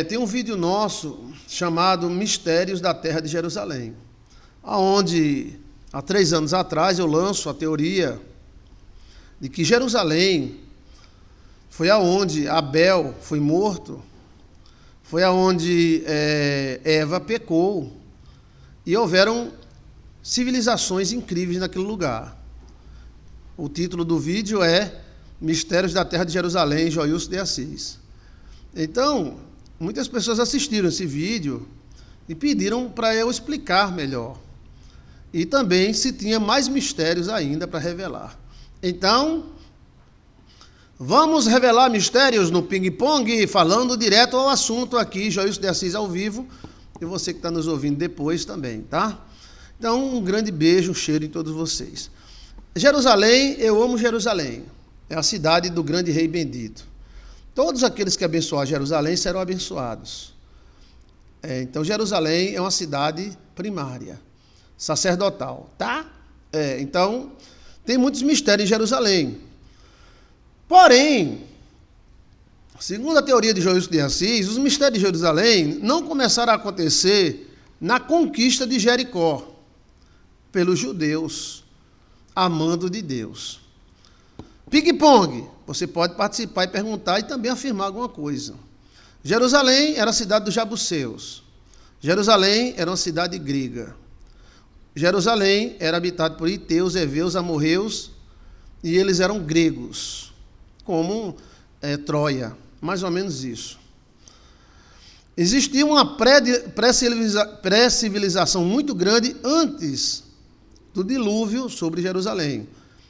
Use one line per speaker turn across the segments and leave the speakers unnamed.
tem um vídeo nosso chamado Mistérios da Terra de Jerusalém, onde há 3 anos atrás eu lanço a teoria de que Jerusalém foi aonde Abel foi morto, foi aonde Eva pecou, e houveram civilizações incríveis naquele lugar. O título do vídeo é Mistérios da Terra de Jerusalém, Joilson de Assis. Então, muitas pessoas assistiram esse vídeo e pediram para eu explicar melhor. E também se tinha mais mistérios ainda para revelar. Então, vamos revelar mistérios no ping-pong, falando direto ao assunto aqui, Joilson de Assis ao vivo, e você que está nos ouvindo depois também, tá? Então, um grande beijo, um cheiro em todos vocês. Jerusalém, eu amo Jerusalém. É a cidade do grande rei bendito. Todos aqueles que abençoar Jerusalém serão abençoados. Então, Jerusalém é uma cidade primária, sacerdotal, tá? Então, tem muitos mistérios em Jerusalém. Porém, segundo a teoria de Joilson de Assis, os mistérios de Jerusalém não começaram a acontecer na conquista de Jericó, pelos judeus, a mando de Deus. Ping-pong, você pode participar e perguntar e também afirmar alguma coisa. Jerusalém era a cidade dos Jabuseus. Jerusalém era uma cidade grega. Jerusalém era habitada por Iteus, Eveus, Amorreus, e eles eram gregos, como Troia, mais ou menos isso. Existia uma pré-civilização muito grande antes do dilúvio sobre Jerusalém.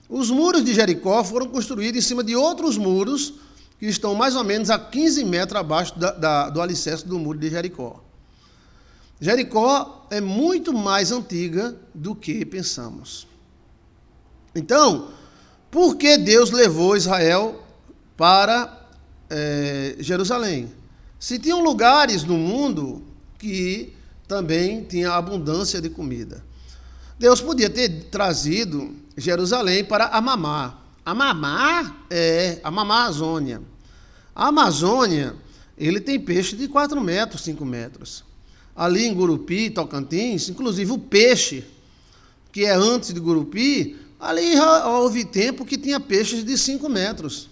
Os muros de Jericó foram construídos em cima de outros muros que estão mais ou menos a 15 metros abaixo do alicerce do muro de Jericó. Jericó é muito mais antiga do que pensamos. Então, por que Deus levou Israel para Jerusalém? Se tinham lugares no mundo que também tinha abundância de comida. Deus podia ter trazido Jerusalém para Amamá. Amamá é a Amazônia. A Amazônia, ele tem peixe de 4 metros, 5 metros. Ali em Gurupi, Tocantins, inclusive o peixe, que é antes de Gurupi, ali houve tempo que tinha peixes de 5 metros.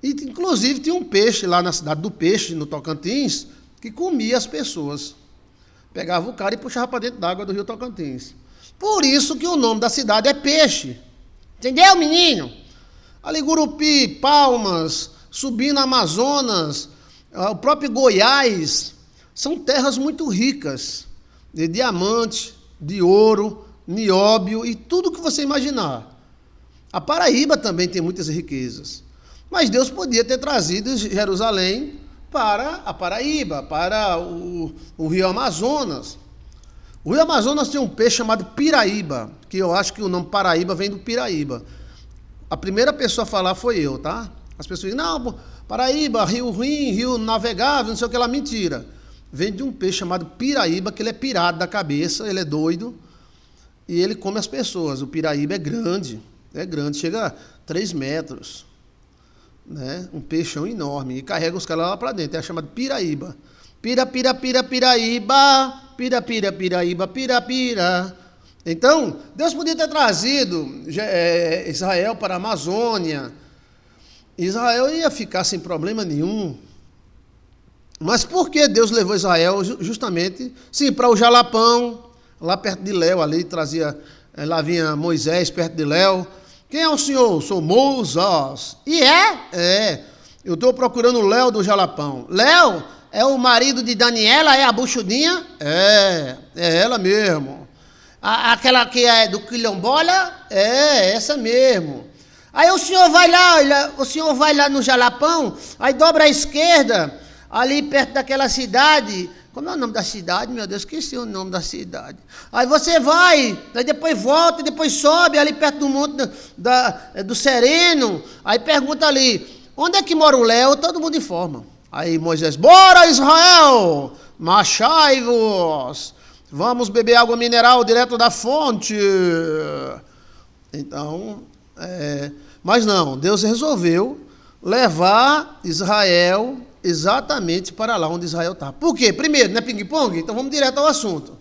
E, inclusive, tinha um peixe lá na cidade do Peixe, no Tocantins, que comia as pessoas. Pegava o cara e puxava para dentro d'água do rio Tocantins. Por isso que o nome da cidade é Peixe. Entendeu, menino? Ali Gurupi, Palmas, subindo Amazonas, o próprio Goiás, são terras muito ricas de diamante, de ouro, nióbio e tudo que você imaginar. A Paraíba também tem muitas riquezas. Mas Deus podia ter trazido Jerusalém para a Paraíba, para o rio Amazonas. O rio Amazonas tem um peixe chamado piraíba, que eu acho que o nome Paraíba vem do Piraíba. A primeira pessoa a falar foi eu, tá? As pessoas dizem, não, Paraíba, rio ruim, rio navegável, não sei o que lá, mentira. Vem de um peixe chamado piraíba, que ele é pirado da cabeça, ele é doido, e ele come as pessoas. O piraíba é grande, chega a 3 metros. Né? Um peixão enorme, e carrega os caras lá para dentro, é chamado piraíba. Piraíba, pira. Então, Deus podia ter trazido Israel para a Amazônia. Israel ia ficar sem problema nenhum. Mas por que Deus levou Israel justamente, sim, para o Jalapão, lá perto de Léu, ali trazia, lá vinha Moisés perto de Léu. Quem é o senhor? Sou Moisés. E eu estou procurando o Léo do Jalapão. Léo é o marido de Daniela, é a buchudinha? É ela mesmo. Aquela que é do quilombola? Essa mesmo. Aí o senhor vai lá no Jalapão, aí dobra à esquerda, ali perto daquela cidade. Como é o nome da cidade? Meu Deus, esqueci o nome da cidade. Aí você vai, aí depois volta, depois sobe ali perto do monte do Sereno. Aí pergunta ali, onde é que mora o Léo? Todo mundo informa. Aí Moisés, bora Israel, marchai-vos, vamos beber água mineral direto da fonte. Então, mas não, Deus resolveu levar Israel exatamente para lá onde Israel está. Por quê? Primeiro, não é ping-pong? Então vamos direto ao assunto.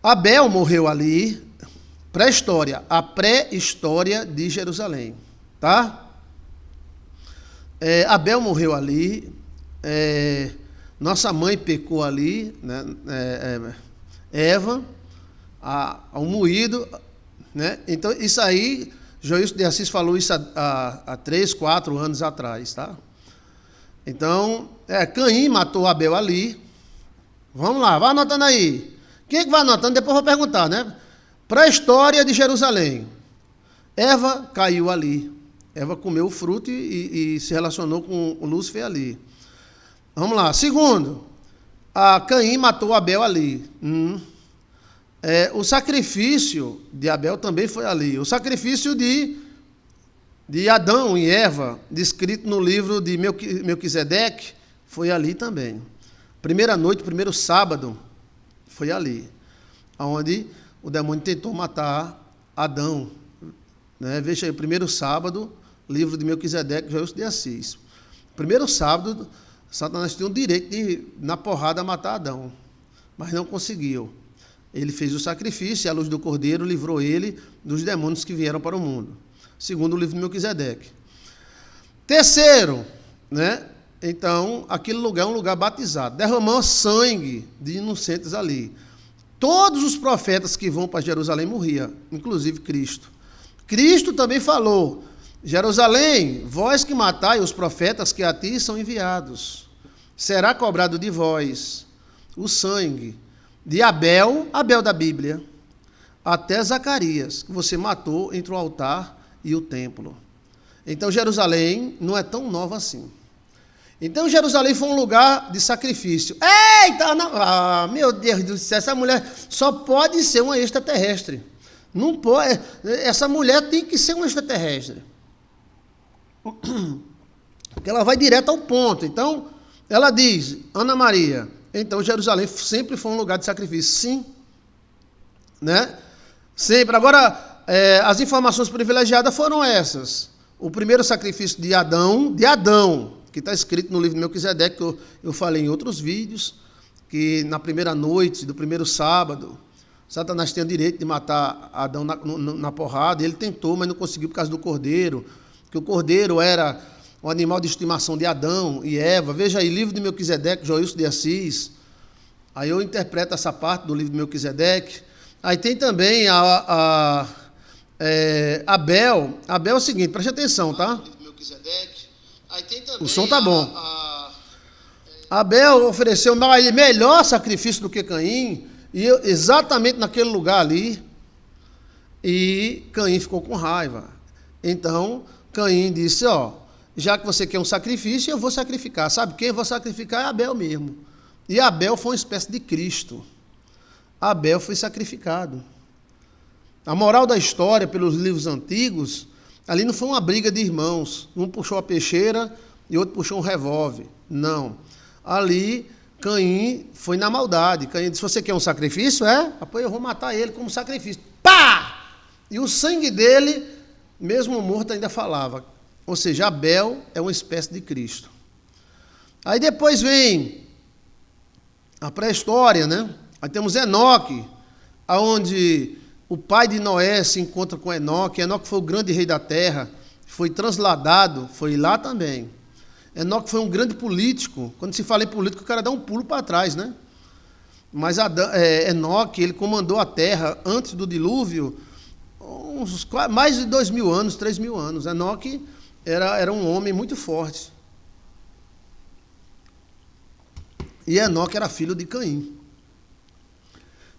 Abel morreu ali, pré-história, a pré-história de Jerusalém, tá? Abel morreu ali, nossa mãe pecou ali, né? Eva, ao moído, né? Então isso aí, Joilson de Assis falou isso há 3, 4 anos atrás, tá? Então, Caim matou Abel ali. Vamos lá, vai anotando aí. Quem é que vai anotando? Depois eu vou perguntar, né? Pré-história de Jerusalém. Eva caiu ali. Eva comeu o fruto e se relacionou com o Lúcifer ali. Vamos lá. Segundo, Caim matou Abel ali. O sacrifício de Abel também foi ali. O sacrifício de Adão e Eva, descrito no livro de Melquisedeque, foi ali também. Primeira noite, primeiro sábado, foi ali, onde o demônio tentou matar Adão. Né? Veja aí, primeiro sábado, livro de Melquisedeque, Joilson de Assis. Primeiro sábado, Satanás tinha o direito de, na porrada, matar Adão, mas não conseguiu. Ele fez o sacrifício e a luz do cordeiro livrou ele dos demônios que vieram para o mundo, segundo o livro de Melquisedeque. Terceiro, né? Então, aquele lugar é um lugar batizado. Derramou sangue de inocentes ali. Todos os profetas que vão para Jerusalém morriam, inclusive Cristo. Cristo também falou: Jerusalém, vós que matai os profetas que a ti são enviados, será cobrado de vós o sangue de Abel da Bíblia, até Zacarias, que você matou entre o altar e o templo. Então, Jerusalém não é tão nova assim. Então, Jerusalém foi um lugar de sacrifício. Eita, não, meu Deus do céu, essa mulher só pode ser uma extraterrestre. Não pode, essa mulher tem que ser uma extraterrestre. Porque ela vai direto ao ponto. Então, ela diz, Ana Maria, então Jerusalém sempre foi um lugar de sacrifício. Sim. Né? Sempre. Agora, as informações privilegiadas foram essas. O primeiro sacrifício de Adão, que está escrito no livro de Melquisedeque, que eu falei em outros vídeos, que na primeira noite do primeiro sábado, Satanás tem o direito de matar Adão na porrada. Ele tentou, mas não conseguiu por causa do cordeiro, que o cordeiro era o animal de estimação de Adão e Eva. Veja aí, livro de Melquisedeque, Joilson de Assis. Aí eu interpreto essa parte do livro de Melquisedeque. Aí tem também Abel. Abel é o seguinte, preste atenção, tá? O som tá bom. Abel ofereceu melhor sacrifício do que Caim, e exatamente naquele lugar ali, e Caim ficou com raiva. Então, Caim disse, já que você quer um sacrifício, eu vou sacrificar. Sabe quem eu vou sacrificar? É Abel mesmo. E Abel foi uma espécie de Cristo. Abel foi sacrificado. A moral da história, pelos livros antigos, ali não foi uma briga de irmãos. Um puxou a peixeira e outro puxou um revólver. Não. Ali, Caim foi na maldade. Caim disse, você quer um sacrifício? Pois eu vou matar ele como sacrifício. Pá! E o sangue dele, mesmo morto, ainda falava. Ou seja, Abel é uma espécie de Cristo. Aí depois vem a pré-história, né? Aí temos Enoque, onde o pai de Noé se encontra com Enoque. Enoque foi o grande rei da terra, foi transladado, foi lá também. Enoque foi um grande político. Quando se fala em político, o cara dá um pulo para trás, né? Mas Enoque, ele comandou a terra antes do dilúvio, mais de 2.000 anos, 3.000 anos. Enoque era um homem muito forte. E Enoque era filho de Caim.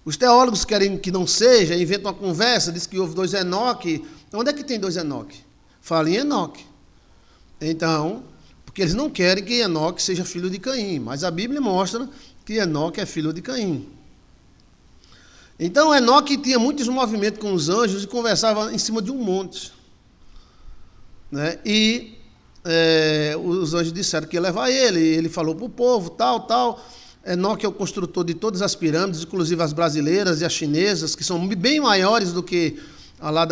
Os teólogos querem que não seja, inventam uma conversa, diz que houve 2 Enoque. Onde é que tem 2 Enoque? Fala em Enoque. Então, porque eles não querem que Enoque seja filho de Caim, mas a Bíblia mostra que Enoque é filho de Caim. Então, Enoque tinha muitos movimentos com os anjos e conversava em cima de um monte. Né? E os anjos disseram que ia levar ele. Ele falou para o povo, tal. Enoque é o construtor de todas as pirâmides, inclusive as brasileiras e as chinesas, que são bem maiores do que a lá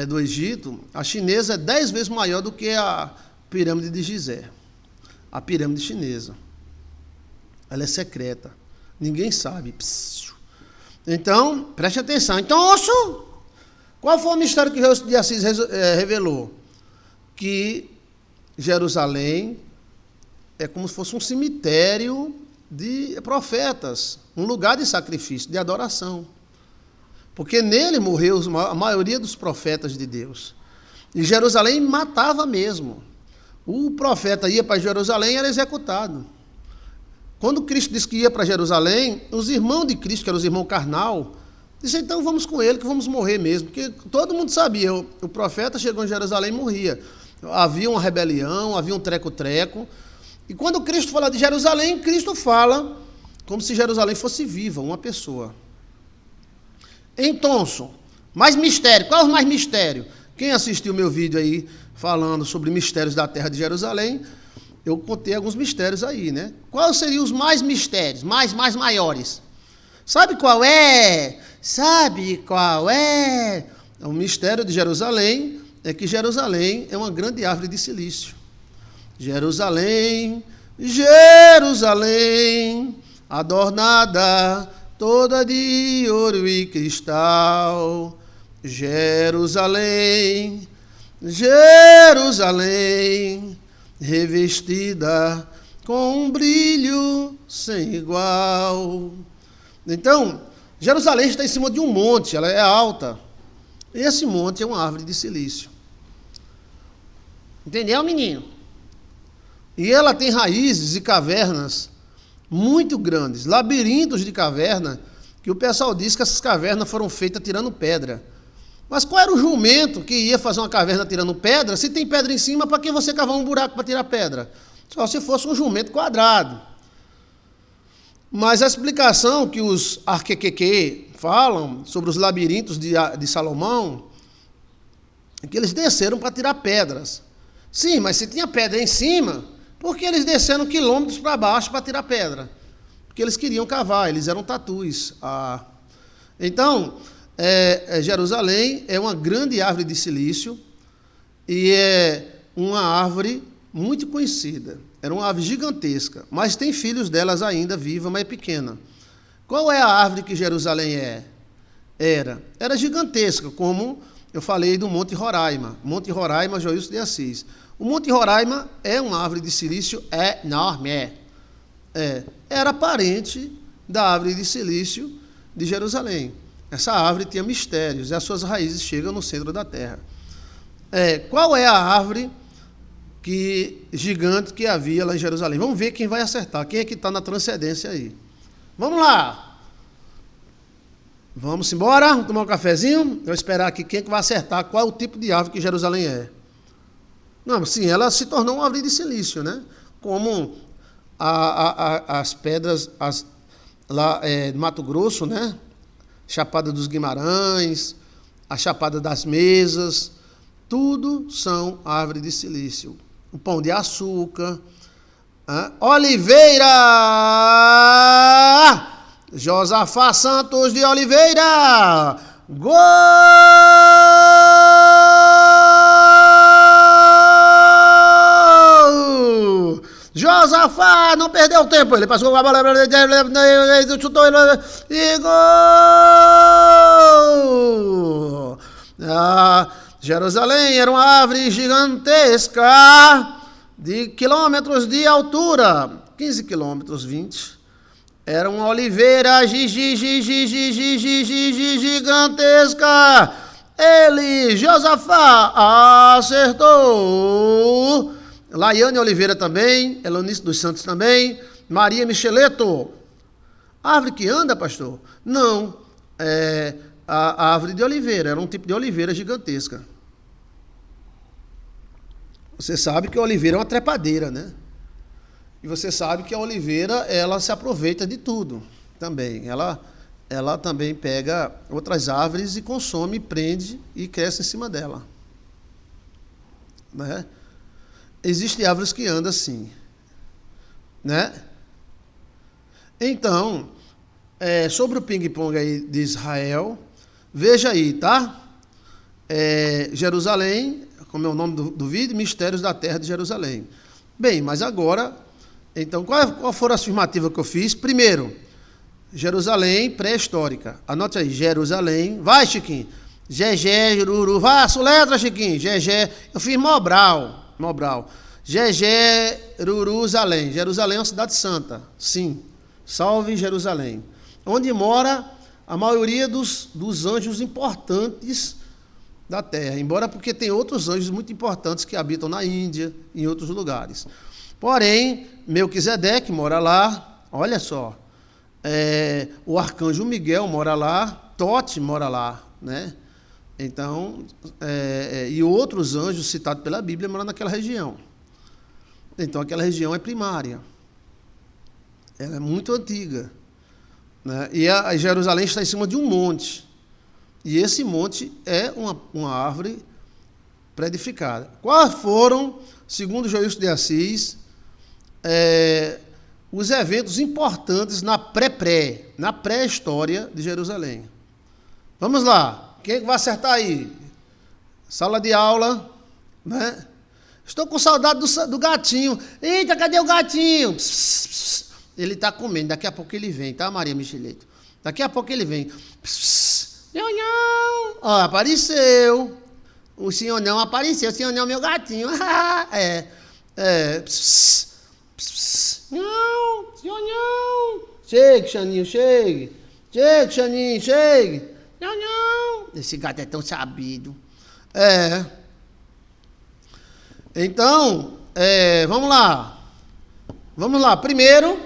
do Egito. A chinesa é 10 vezes maior do que a pirâmide de Gizé. A pirâmide chinesa. Ela é secreta. Ninguém sabe. Então, preste atenção. Então, qual foi o mistério que Jesus de Assis revelou? Que Jerusalém é como se fosse um cemitério de profetas, um lugar de sacrifício, de adoração. Porque nele morreu a maioria dos profetas de Deus. E Jerusalém matava mesmo. O profeta ia para Jerusalém e era executado. Quando Cristo disse que ia para Jerusalém, os irmãos de Cristo, que eram os irmãos carnal, disseram, então vamos com ele que vamos morrer mesmo. Porque todo mundo sabia, o profeta chegou em Jerusalém e morria. Havia uma rebelião, havia um treco-treco. E quando Cristo fala de Jerusalém, Cristo fala como se Jerusalém fosse viva, uma pessoa. Então, mais mistério. Qual é o mais mistério? Quem assistiu meu vídeo aí falando sobre mistérios da terra de Jerusalém, eu contei alguns mistérios aí, né? Quais seriam os mais mistérios, mais maiores? Sabe qual é? O mistério de Jerusalém é que Jerusalém é uma grande árvore de silício. Jerusalém, Jerusalém, adornada toda de ouro e cristal. Jerusalém, Jerusalém, revestida com um brilho sem igual. Então, Jerusalém está em cima de um monte, ela é alta. Esse monte é uma árvore de silício. Entendeu, menino? E ela tem raízes e cavernas muito grandes, labirintos de caverna, que o pessoal diz que essas cavernas foram feitas tirando pedra. Mas qual era o jumento que ia fazer uma caverna tirando pedra? Se tem pedra em cima, para que você cavar um buraco para tirar pedra? Só se fosse um jumento quadrado. Mas a explicação que os arquequeque falam sobre os labirintos de Salomão é que eles desceram para tirar pedras. Sim, mas se tinha pedra em cima, por que eles desceram quilômetros para baixo para tirar pedra? Porque eles queriam cavar, eles eram tatus. Então, Jerusalém é uma grande árvore de silício e é uma árvore muito conhecida. Era uma árvore gigantesca, mas tem filhos delas ainda viva, mas é pequena. Qual é a árvore que Jerusalém era gigantesca, como eu falei do Monte Roraima. Monte Roraima, Joilson de Assis. O Monte Roraima é uma árvore de silício enorme. Era parente da árvore de silício de Jerusalém. Essa árvore tinha mistérios e as suas raízes chegam no centro da terra. Qual é a árvore gigante que havia lá em Jerusalém? Vamos ver quem vai acertar. Quem é que está na transcendência aí? Vamos lá. Vamos embora? Vamos tomar um cafezinho? Eu vou esperar aqui quem é que vai acertar qual é o tipo de árvore que Jerusalém é. Não, sim, ela se tornou uma árvore de silício, né? Como as pedras lá de Mato Grosso, né? Chapada dos Guimarães, a Chapada das Mesas, tudo são árvores de silício. O Pão de Açúcar, Oliveira, Josafá Santos de Oliveira, gol! Josafá não perdeu tempo, ele passou a bola, chutou e gol! Jerusalém era uma árvore gigantesca de quilômetros de altura, 15 quilômetros, 20. Era uma oliveira gigantesca. Ele, Josafá, acertou. Laiane Oliveira também, Elonice dos Santos também, Maria Micheleto. Árvore que anda, pastor? Não, a árvore de oliveira, era um tipo de oliveira gigantesca. Você sabe que a oliveira é uma trepadeira, né? E você sabe que a oliveira, ela se aproveita de tudo também. Ela também pega outras árvores e consome, prende e cresce em cima dela. Né? Existem árvores que andam assim. Né? Então, sobre o ping-pong aí de Israel, veja aí, tá? Jerusalém, como é o nome do vídeo, Mistérios da Terra de Jerusalém. Bem, mas agora, então, qual foram as afirmativas que eu fiz? Primeiro, Jerusalém pré-histórica. Anote aí, Jerusalém. Vai, Chiquinho. Gegé, Jururu. Vá, soletra, Chiquinho. Gegé. Eu fiz Mobral. Gegé, Jerusalém. Jerusalém é uma cidade santa. Sim. Salve Jerusalém. Onde mora a maioria dos anjos importantes da terra. Embora porque tem outros anjos muito importantes que habitam na Índia e em outros lugares. Porém, Melquisedeque mora lá. Olha só. O arcanjo Miguel mora lá. Tote mora lá, né? Então, e outros anjos citados pela Bíblia moram naquela região. Então, aquela região é primária. Ela é muito antiga. Né? E a Jerusalém está em cima de um monte. E esse monte é uma árvore pré-edificada. Quais foram, segundo Joilson de Assis, os eventos importantes na pré-história de Jerusalém? Vamos lá. Quem vai acertar aí? Sala de aula, né? Estou com saudade do gatinho. Eita, cadê o gatinho? Pss, pss, pss. Ele está comendo, daqui a pouco ele vem, tá, Maria Micheleto? Daqui a pouco ele vem. Pss, pss. Nhão. Ó, apareceu. O senhor não apareceu, o senhor não é meu gatinho. Pss, pss, pss. Não, senhor não. Chegue, Xaninho, chegue. Chegue, Xaninho, chegue. Não. Esse gato é tão sabido. Então, vamos lá. Vamos lá. Primeiro,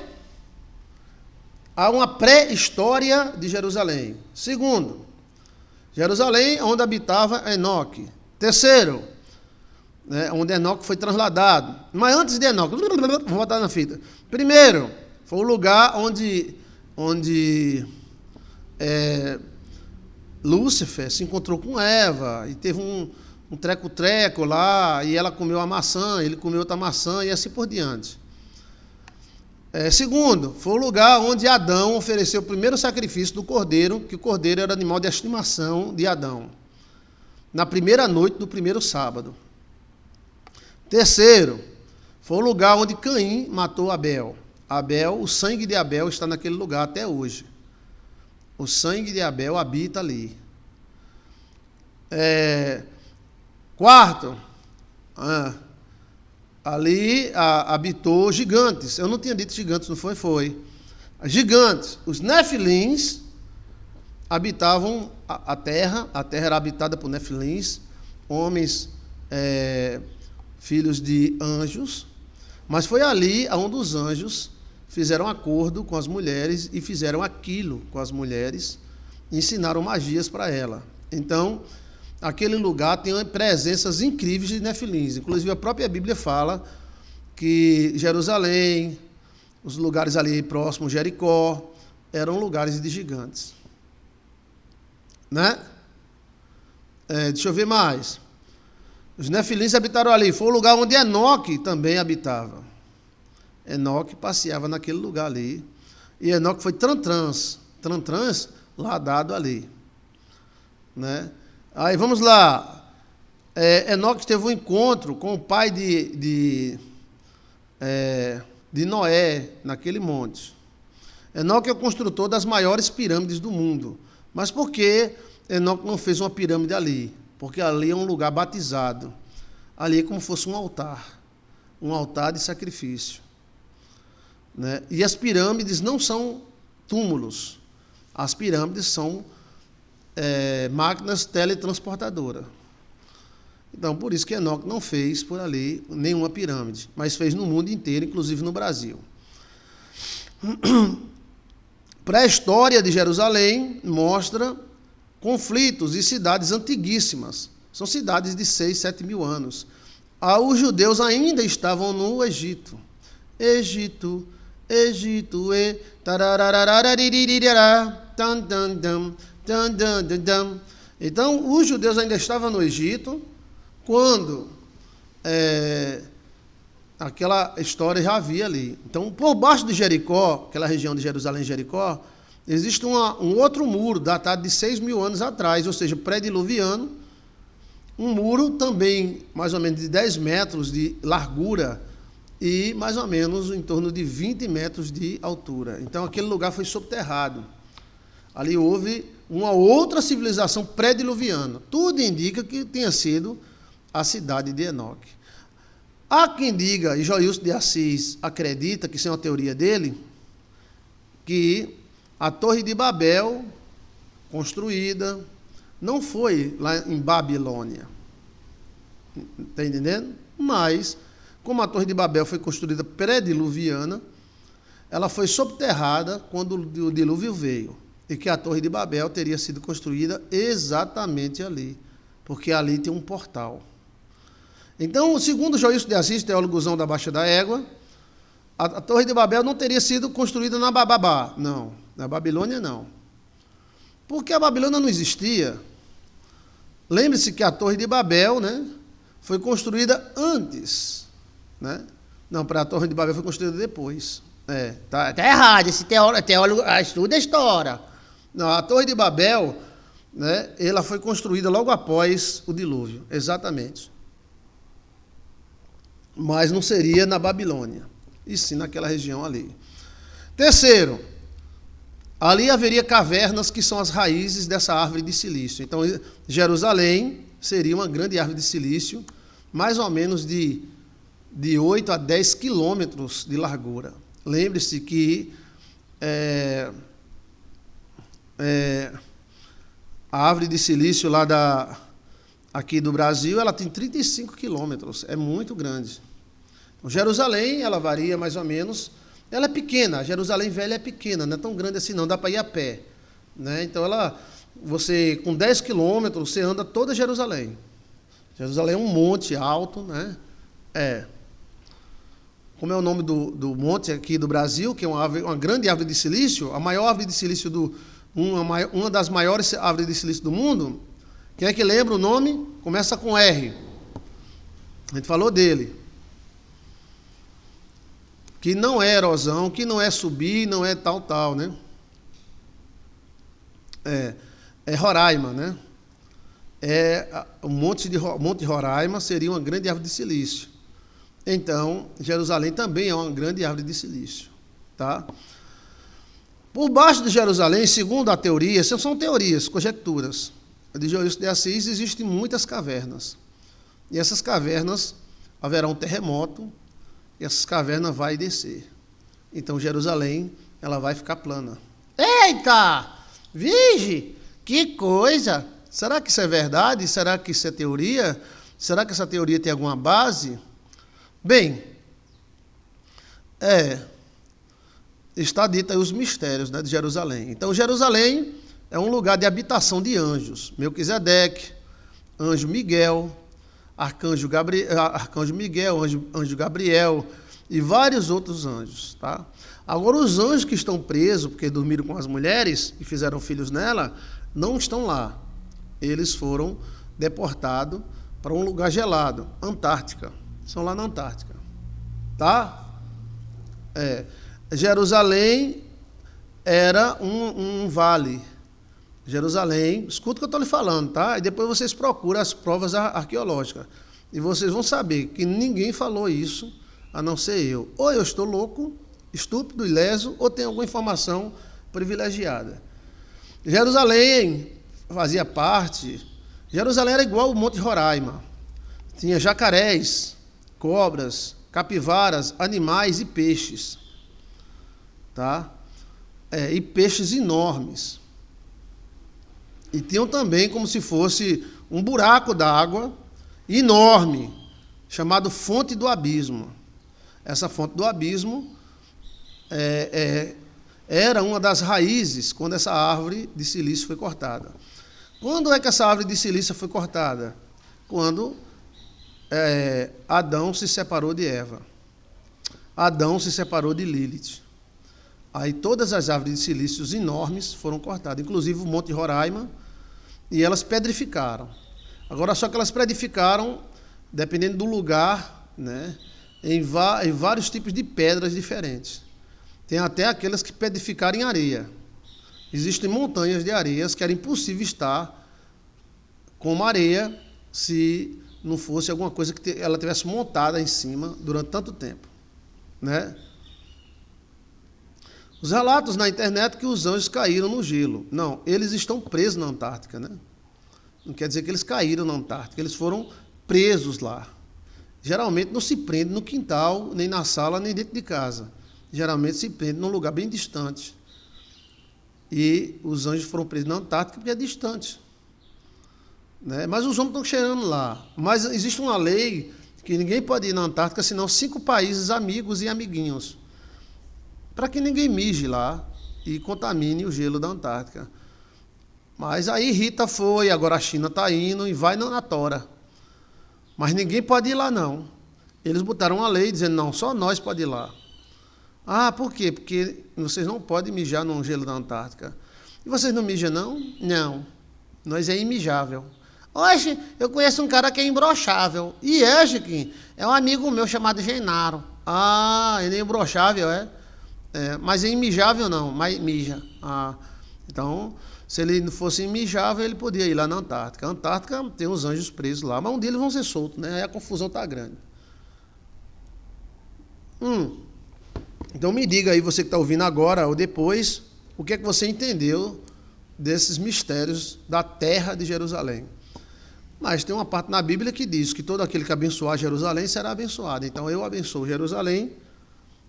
há uma pré-história de Jerusalém. Segundo, Jerusalém, onde habitava Enoque. Terceiro, onde Enoque foi trasladado. Mas antes de Enoque, vou botar na fita. Primeiro, foi o lugar onde Lúcifer se encontrou com Eva e teve um treco-treco lá, e ela comeu a maçã, ele comeu outra maçã e assim por diante. Segundo, foi o lugar onde Adão ofereceu o primeiro sacrifício do cordeiro, que o cordeiro era o animal de estimação de Adão, na primeira noite do primeiro sábado. Terceiro, foi o lugar onde Caim matou Abel. O sangue de Abel está naquele lugar até hoje. O sangue de Abel habita ali. Quarto, ali habitou gigantes. Eu não tinha dito gigantes, não foi? Foi. Gigantes. Os Nefilins habitavam a terra era habitada por Nefilins, homens, filhos de anjos, mas foi ali onde os anjos fizeram acordo com as mulheres e fizeram aquilo com as mulheres, ensinaram magias para ela. Então, aquele lugar tem presenças incríveis de Nefilins. Inclusive, a própria Bíblia fala que Jerusalém, os lugares ali próximos, Jericó, eram lugares de gigantes. Né? Deixa eu ver mais. Os Nefilins habitaram ali. Foi o lugar onde Enoque também habitava. Enoque passeava naquele lugar ali. E Enoque foi Trantrans ladado ali. Né? Aí vamos lá. Enoque teve um encontro com o pai de Noé, naquele monte. Enoque é o construtor das maiores pirâmides do mundo. Mas por que Enoque não fez uma pirâmide ali? Porque ali é um lugar batizado. Ali é como se fosse um altar de sacrifício. Né? E as pirâmides não são túmulos. As pirâmides são máquinas teletransportadoras. Então, por isso que Enoque não fez por ali nenhuma pirâmide, mas fez no mundo inteiro, inclusive no Brasil. Pré-história de Jerusalém mostra conflitos e cidades antiguíssimas. São cidades de 6, 7 mil anos. Os judeus ainda estavam no Egito. Egito, e então, os judeus ainda estavam no Egito quando aquela história já havia ali. Então, por baixo de Jericó, aquela região de Jerusalém e Jericó, existe um outro muro datado de 6 mil anos atrás, ou seja, pré-diluviano, um muro também mais ou menos de 10 metros de largura e mais ou menos em torno de 20 metros de altura. Então aquele lugar foi subterrado. Ali houve uma outra civilização pré-diluviana. Tudo indica que tenha sido a cidade de Enoque. Há quem diga, e Joilson de Assis acredita, que isso é uma teoria dele, que a Torre de Babel, construída, não foi lá em Babilônia. Está entendendo? Mas, como a Torre de Babel foi construída pré-diluviana, ela foi subterrada quando o dilúvio veio. E que a Torre de Babel teria sido construída exatamente ali, porque ali tem um portal. Então, segundo Joilson de Assis, teólogozão da Baixa da Égua, a Torre de Babel não teria sido construída na Bababá, não, na Babilônia não. Porque a Babilônia não existia. Lembre-se que a Torre de Babel, né, foi construída antes, né? Não, para a Torre de Babel foi construída depois. Tá errado, esse teólogo estuda a história. Não, a Torre de Babel, né, ela foi construída logo após o dilúvio, exatamente. Mas não seria na Babilônia, e sim naquela região ali. Terceiro, ali haveria cavernas que são as raízes dessa árvore de silício. Então, Jerusalém seria uma grande árvore de silício, mais ou menos de 8 a 10 quilômetros de largura. Lembre-se que a árvore de silício lá aqui do Brasil, ela tem 35 quilômetros, é muito grande. Então, Jerusalém, ela varia mais ou menos, ela é pequena, a Jerusalém velha é pequena, não é tão grande assim não, dá para ir a pé, né? Então, você com 10 quilômetros, você anda toda Jerusalém. Jerusalém é um monte alto, né? Como é o nome do monte aqui do Brasil, que é uma grande árvore de silício, a maior árvore de silício uma das maiores árvores de silício do mundo. Quem é que lembra o nome? Começa com R. A gente falou dele. Que não é erosão, que não é subir, não é tal, né? É Roraima, né? O Monte Roraima seria uma grande árvore de silício. Então, Jerusalém também é uma grande árvore de silício, tá? Por baixo de Jerusalém, segundo a teoria, essas são teorias, conjecturas, de Joilson de Assis, existem muitas cavernas. E essas cavernas haverá um terremoto, e essas cavernas vão descer. Então, Jerusalém, ela vai ficar plana. Eita! Vige! Que coisa! Será que isso é verdade? Será que isso é teoria? Será que essa teoria tem alguma base? Bem, está dito aí os mistérios, né, de Jerusalém. Então, Jerusalém é um lugar de habitação de anjos. Melquisedeque, anjo Miguel, arcanjo Miguel, anjo Gabriel e vários outros anjos, tá? Agora, os anjos que estão presos, porque dormiram com as mulheres e fizeram filhos nela, não estão lá. Eles foram deportados para um lugar gelado, Antártica. São lá na Antártica, tá? Jerusalém era um vale. Jerusalém, escuta o que eu estou lhe falando, tá? E depois vocês procuram as provas arqueológicas. E vocês vão saber que ninguém falou isso, a não ser eu. Ou eu estou louco, estúpido, ileso, ou tem alguma informação privilegiada. Jerusalém fazia parte... Jerusalém era igual ao Monte Roraima. Tinha jacarés, cobras, capivaras, animais e peixes. Tá? E peixes enormes. E tinham também como se fosse um buraco d'água enorme, chamado Fonte do Abismo. Essa Fonte do Abismo era uma das raízes quando essa árvore de silício foi cortada. Quando é que essa árvore de silício foi cortada? Quando Adão se separou de Eva. Adão se separou de Lilith. Aí todas as árvores de silícios enormes foram cortadas, inclusive o Monte Roraima, e elas pedrificaram. Agora, só que elas pedrificaram, dependendo do lugar, né, em vários tipos de pedras diferentes. Tem até aquelas que pedrificaram em areia. Existem montanhas de areias que era impossível estar como areia se não fosse alguma coisa que ela tivesse montada em cima durante tanto tempo. né? Os relatos na internet que os anjos caíram no gelo. Não, eles estão presos na Antártica, né? Não quer dizer que eles caíram na Antártica, eles foram presos lá. Geralmente não se prende no quintal, nem na sala, nem dentro de casa. Geralmente se prende num lugar bem distante. E os anjos foram presos na Antártica porque é distante, né? Mas os homens estão cheirando lá. Mas existe uma lei que ninguém pode ir na Antártica, senão 5 países amigos e amiguinhos, para que ninguém mije lá e contamine o gelo da Antártica. Mas aí Rita foi, agora a China está indo e vai na tora. Mas ninguém pode ir lá, não. Eles botaram uma lei dizendo, não, só nós podemos ir lá. Ah, por quê? Porque vocês não podem mijar no gelo da Antártica. E vocês não mijam, não? Não. Nós é imijável. Hoje, eu conheço um cara que é imbrochável. E é, Chiquinho? É um amigo meu chamado Genaro. Ah, ele é imbrochável, é? Mas é imijável não, mas mija. Ah, então, se ele não fosse imijável, ele podia ir lá na Antártica. A Antártica tem os anjos presos lá, mas um dia eles vão ser soltos, né? Aí a confusão está grande. Então me diga aí, você que está ouvindo agora ou depois, o que é que você entendeu desses mistérios da terra de Jerusalém. Mas tem uma parte na Bíblia que diz que todo aquele que abençoar Jerusalém será abençoado. Então eu abençoo Jerusalém,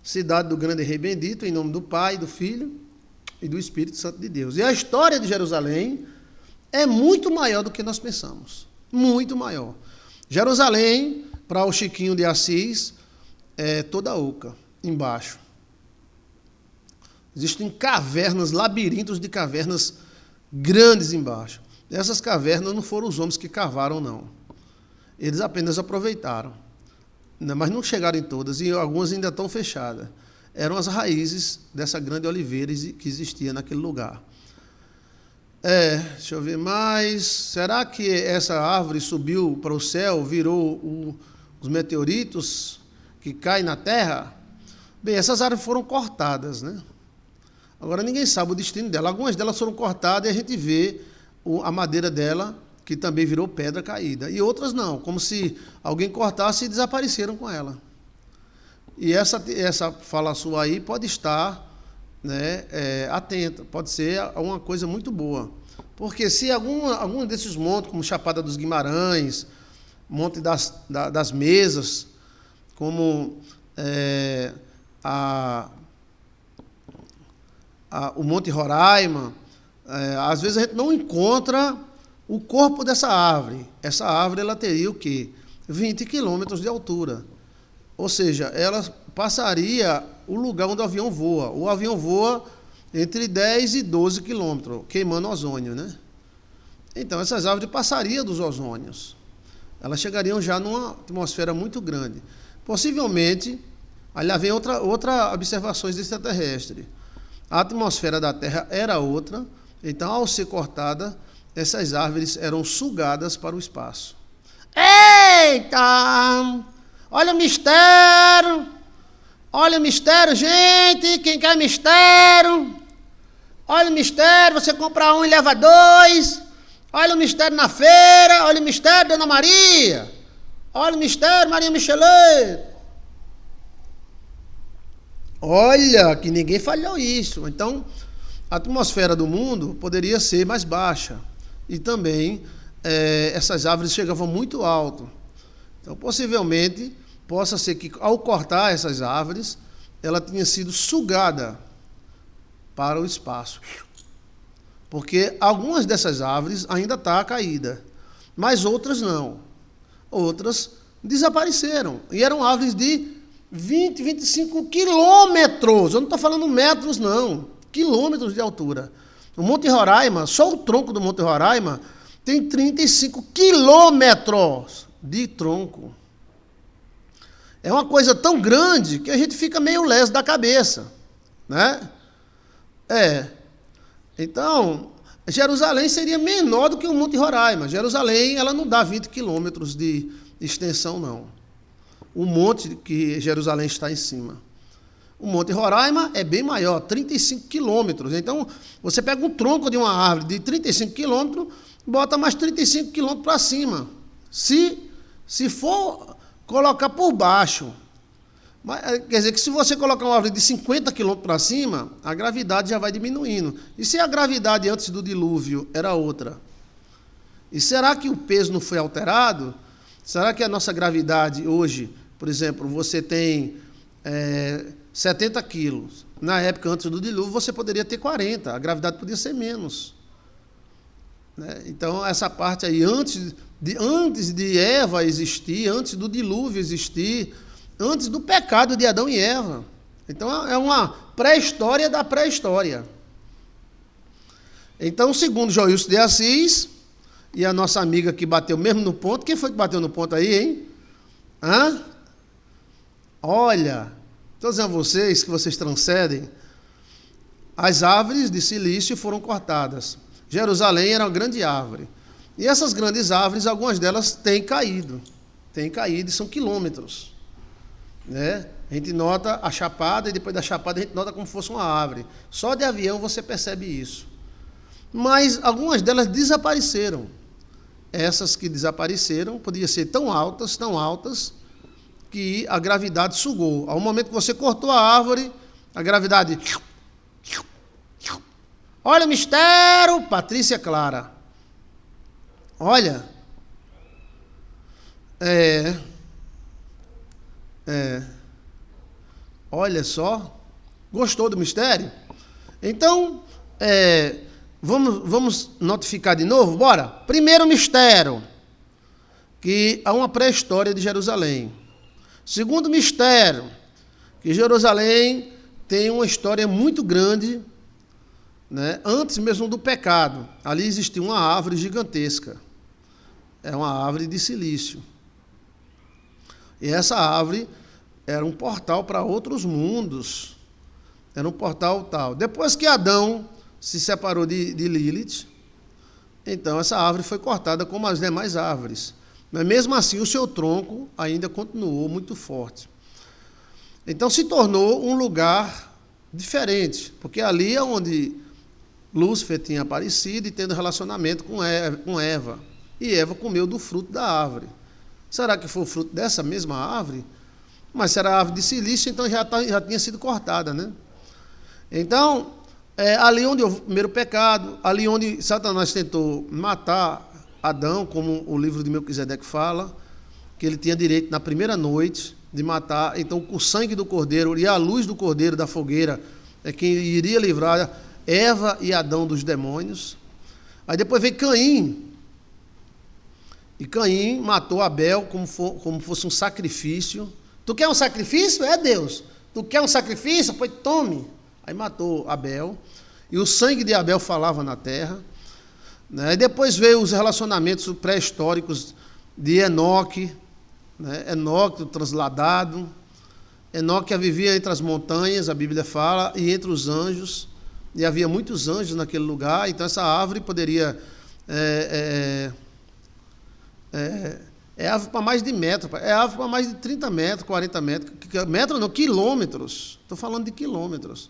cidade do grande rei bendito, em nome do Pai, do Filho e do Espírito Santo de Deus. E a história de Jerusalém é muito maior do que nós pensamos. Muito maior. Jerusalém, para o Chiquinho de Assis, é toda oca, embaixo. Existem cavernas, labirintos de cavernas grandes embaixo. Essas cavernas não foram os homens que cavaram, não. Eles apenas aproveitaram. Mas não chegaram em todas, e algumas ainda estão fechadas. Eram as raízes dessa grande oliveira que existia naquele lugar. Deixa eu ver mais. Será que essa árvore subiu para o céu, virou os meteoritos que caem na terra? Bem, essas árvores foram cortadas, né? Agora ninguém sabe o destino dela. Algumas delas foram cortadas e a gente vê a madeira dela, que também virou pedra caída. E outras não, como se alguém cortasse e desapareceram com ela. E essa fala sua aí pode estar, né, atenta, pode ser uma coisa muito boa. Porque se algum desses montes, como Chapada dos Guimarães, Monte das Mesas, como o Monte Roraima, às vezes a gente não encontra o corpo dessa árvore. Essa árvore ela teria o quê? 20 quilômetros de altura. Ou seja, ela passaria o lugar onde o avião voa. O avião voa entre 10 e 12 quilômetros, queimando ozônio, né? Então, essas árvores passariam dos ozônios. Elas chegariam já numa atmosfera muito grande. Possivelmente, ali vem outra observação extraterrestre. A atmosfera da Terra era outra, então, ao ser cortada, essas árvores eram sugadas para o espaço. Eita! Olha o mistério! Olha o mistério, gente! Quem quer mistério? Olha o mistério, você compra um e leva 2. Olha o mistério na feira, olha o mistério, Dona Maria. Olha o mistério, Maria Michelet. Olha, que ninguém falhou isso. Então, a atmosfera do mundo poderia ser mais baixa. E também, essas árvores chegavam muito alto. Então, possivelmente, possa ser que, ao cortar essas árvores, ela tenha sido sugada para o espaço. Porque algumas dessas árvores ainda estão caídas, mas outras não. Outras desapareceram. E eram árvores de 20, 25 quilômetros. Eu não estou falando metros, não. Quilômetros de altura. O Monte Roraima, só o tronco do Monte Roraima, tem 35 quilômetros de tronco. É uma coisa tão grande que a gente fica meio leso da cabeça, né? Então, Jerusalém seria menor do que o Monte Roraima. Jerusalém, ela não dá 20 quilômetros de extensão, não. O monte que Jerusalém está em cima. O Monte Roraima é bem maior, 35 quilômetros. Então, você pega um tronco de uma árvore de 35 quilômetros, bota mais 35 quilômetros para cima. Se for colocar por baixo Mas, quer dizer que se você colocar uma árvore de 50 quilômetros para cima, a gravidade já vai diminuindo. E se a gravidade antes do dilúvio era outra? E será que o peso não foi alterado? Será que a nossa gravidade hoje, por exemplo, você tem 70 quilos. Na época antes do dilúvio você poderia ter 40, a gravidade podia ser menos. Né? Então essa parte aí, antes de Eva existir, antes do dilúvio existir, antes do pecado de Adão e Eva. Então é uma pré-história da pré-história. Então, segundo Joilson de Assis, e a nossa amiga que bateu mesmo no ponto, quem foi que bateu no ponto aí, hein? Olha, estou dizendo a vocês que vocês transcendem. As árvores de silício foram cortadas. Jerusalém era uma grande árvore. E essas grandes árvores, algumas delas têm caído. Têm caído e são quilômetros. Né? A gente nota a chapada e depois da chapada a gente nota como se fosse uma árvore. Só de avião você percebe isso. Mas algumas delas desapareceram. Essas que desapareceram podiam ser tão altas, que a gravidade sugou. Ao momento que você cortou a árvore, a gravidade... Olha o mistério, Patrícia Clara. Olha. Olha só. Gostou do mistério? Então, vamos notificar de novo? Bora. Primeiro mistério, que há uma pré-história de Jerusalém. Segundo mistério, que Jerusalém tem uma história muito grande, né, antes mesmo do pecado. Ali existia uma árvore gigantesca. É uma árvore de silício. E essa árvore era um portal para outros mundos. Era um portal tal. Depois que Adão se separou de Lilith, então essa árvore foi cortada como as demais árvores. Mas mesmo assim o seu tronco ainda continuou muito forte. Então se tornou um lugar diferente, porque ali é onde Lúcifer tinha aparecido e tendo relacionamento com Eva. E Eva comeu do fruto da árvore. Será que foi o fruto dessa mesma árvore? Mas se era árvore de silício, então já tinha sido cortada, né? Então, ali onde houve o primeiro pecado, ali onde Satanás tentou matar Adão, como o livro de Melquisedeque fala, que ele tinha direito na primeira noite de matar. Então, o sangue do cordeiro e a luz do cordeiro da fogueira é quem iria livrar Eva e Adão dos demônios. Aí depois veio Caim. E Caim matou Abel como fosse um sacrifício. Tu quer um sacrifício? É Deus. Tu quer um sacrifício? Pois tome. Aí matou Abel. E o sangue de Abel falava na terra. Né? E depois veio os relacionamentos pré-históricos de Enoque. Né? Enoque, o transladado. Enoque vivia entre as montanhas, a Bíblia fala, e entre os anjos. E havia muitos anjos naquele lugar. Então essa árvore poderia... É árvore para mais de metro, é árvore para mais de 30 metros, 40 metros, metros não, quilômetros, estou falando de quilômetros,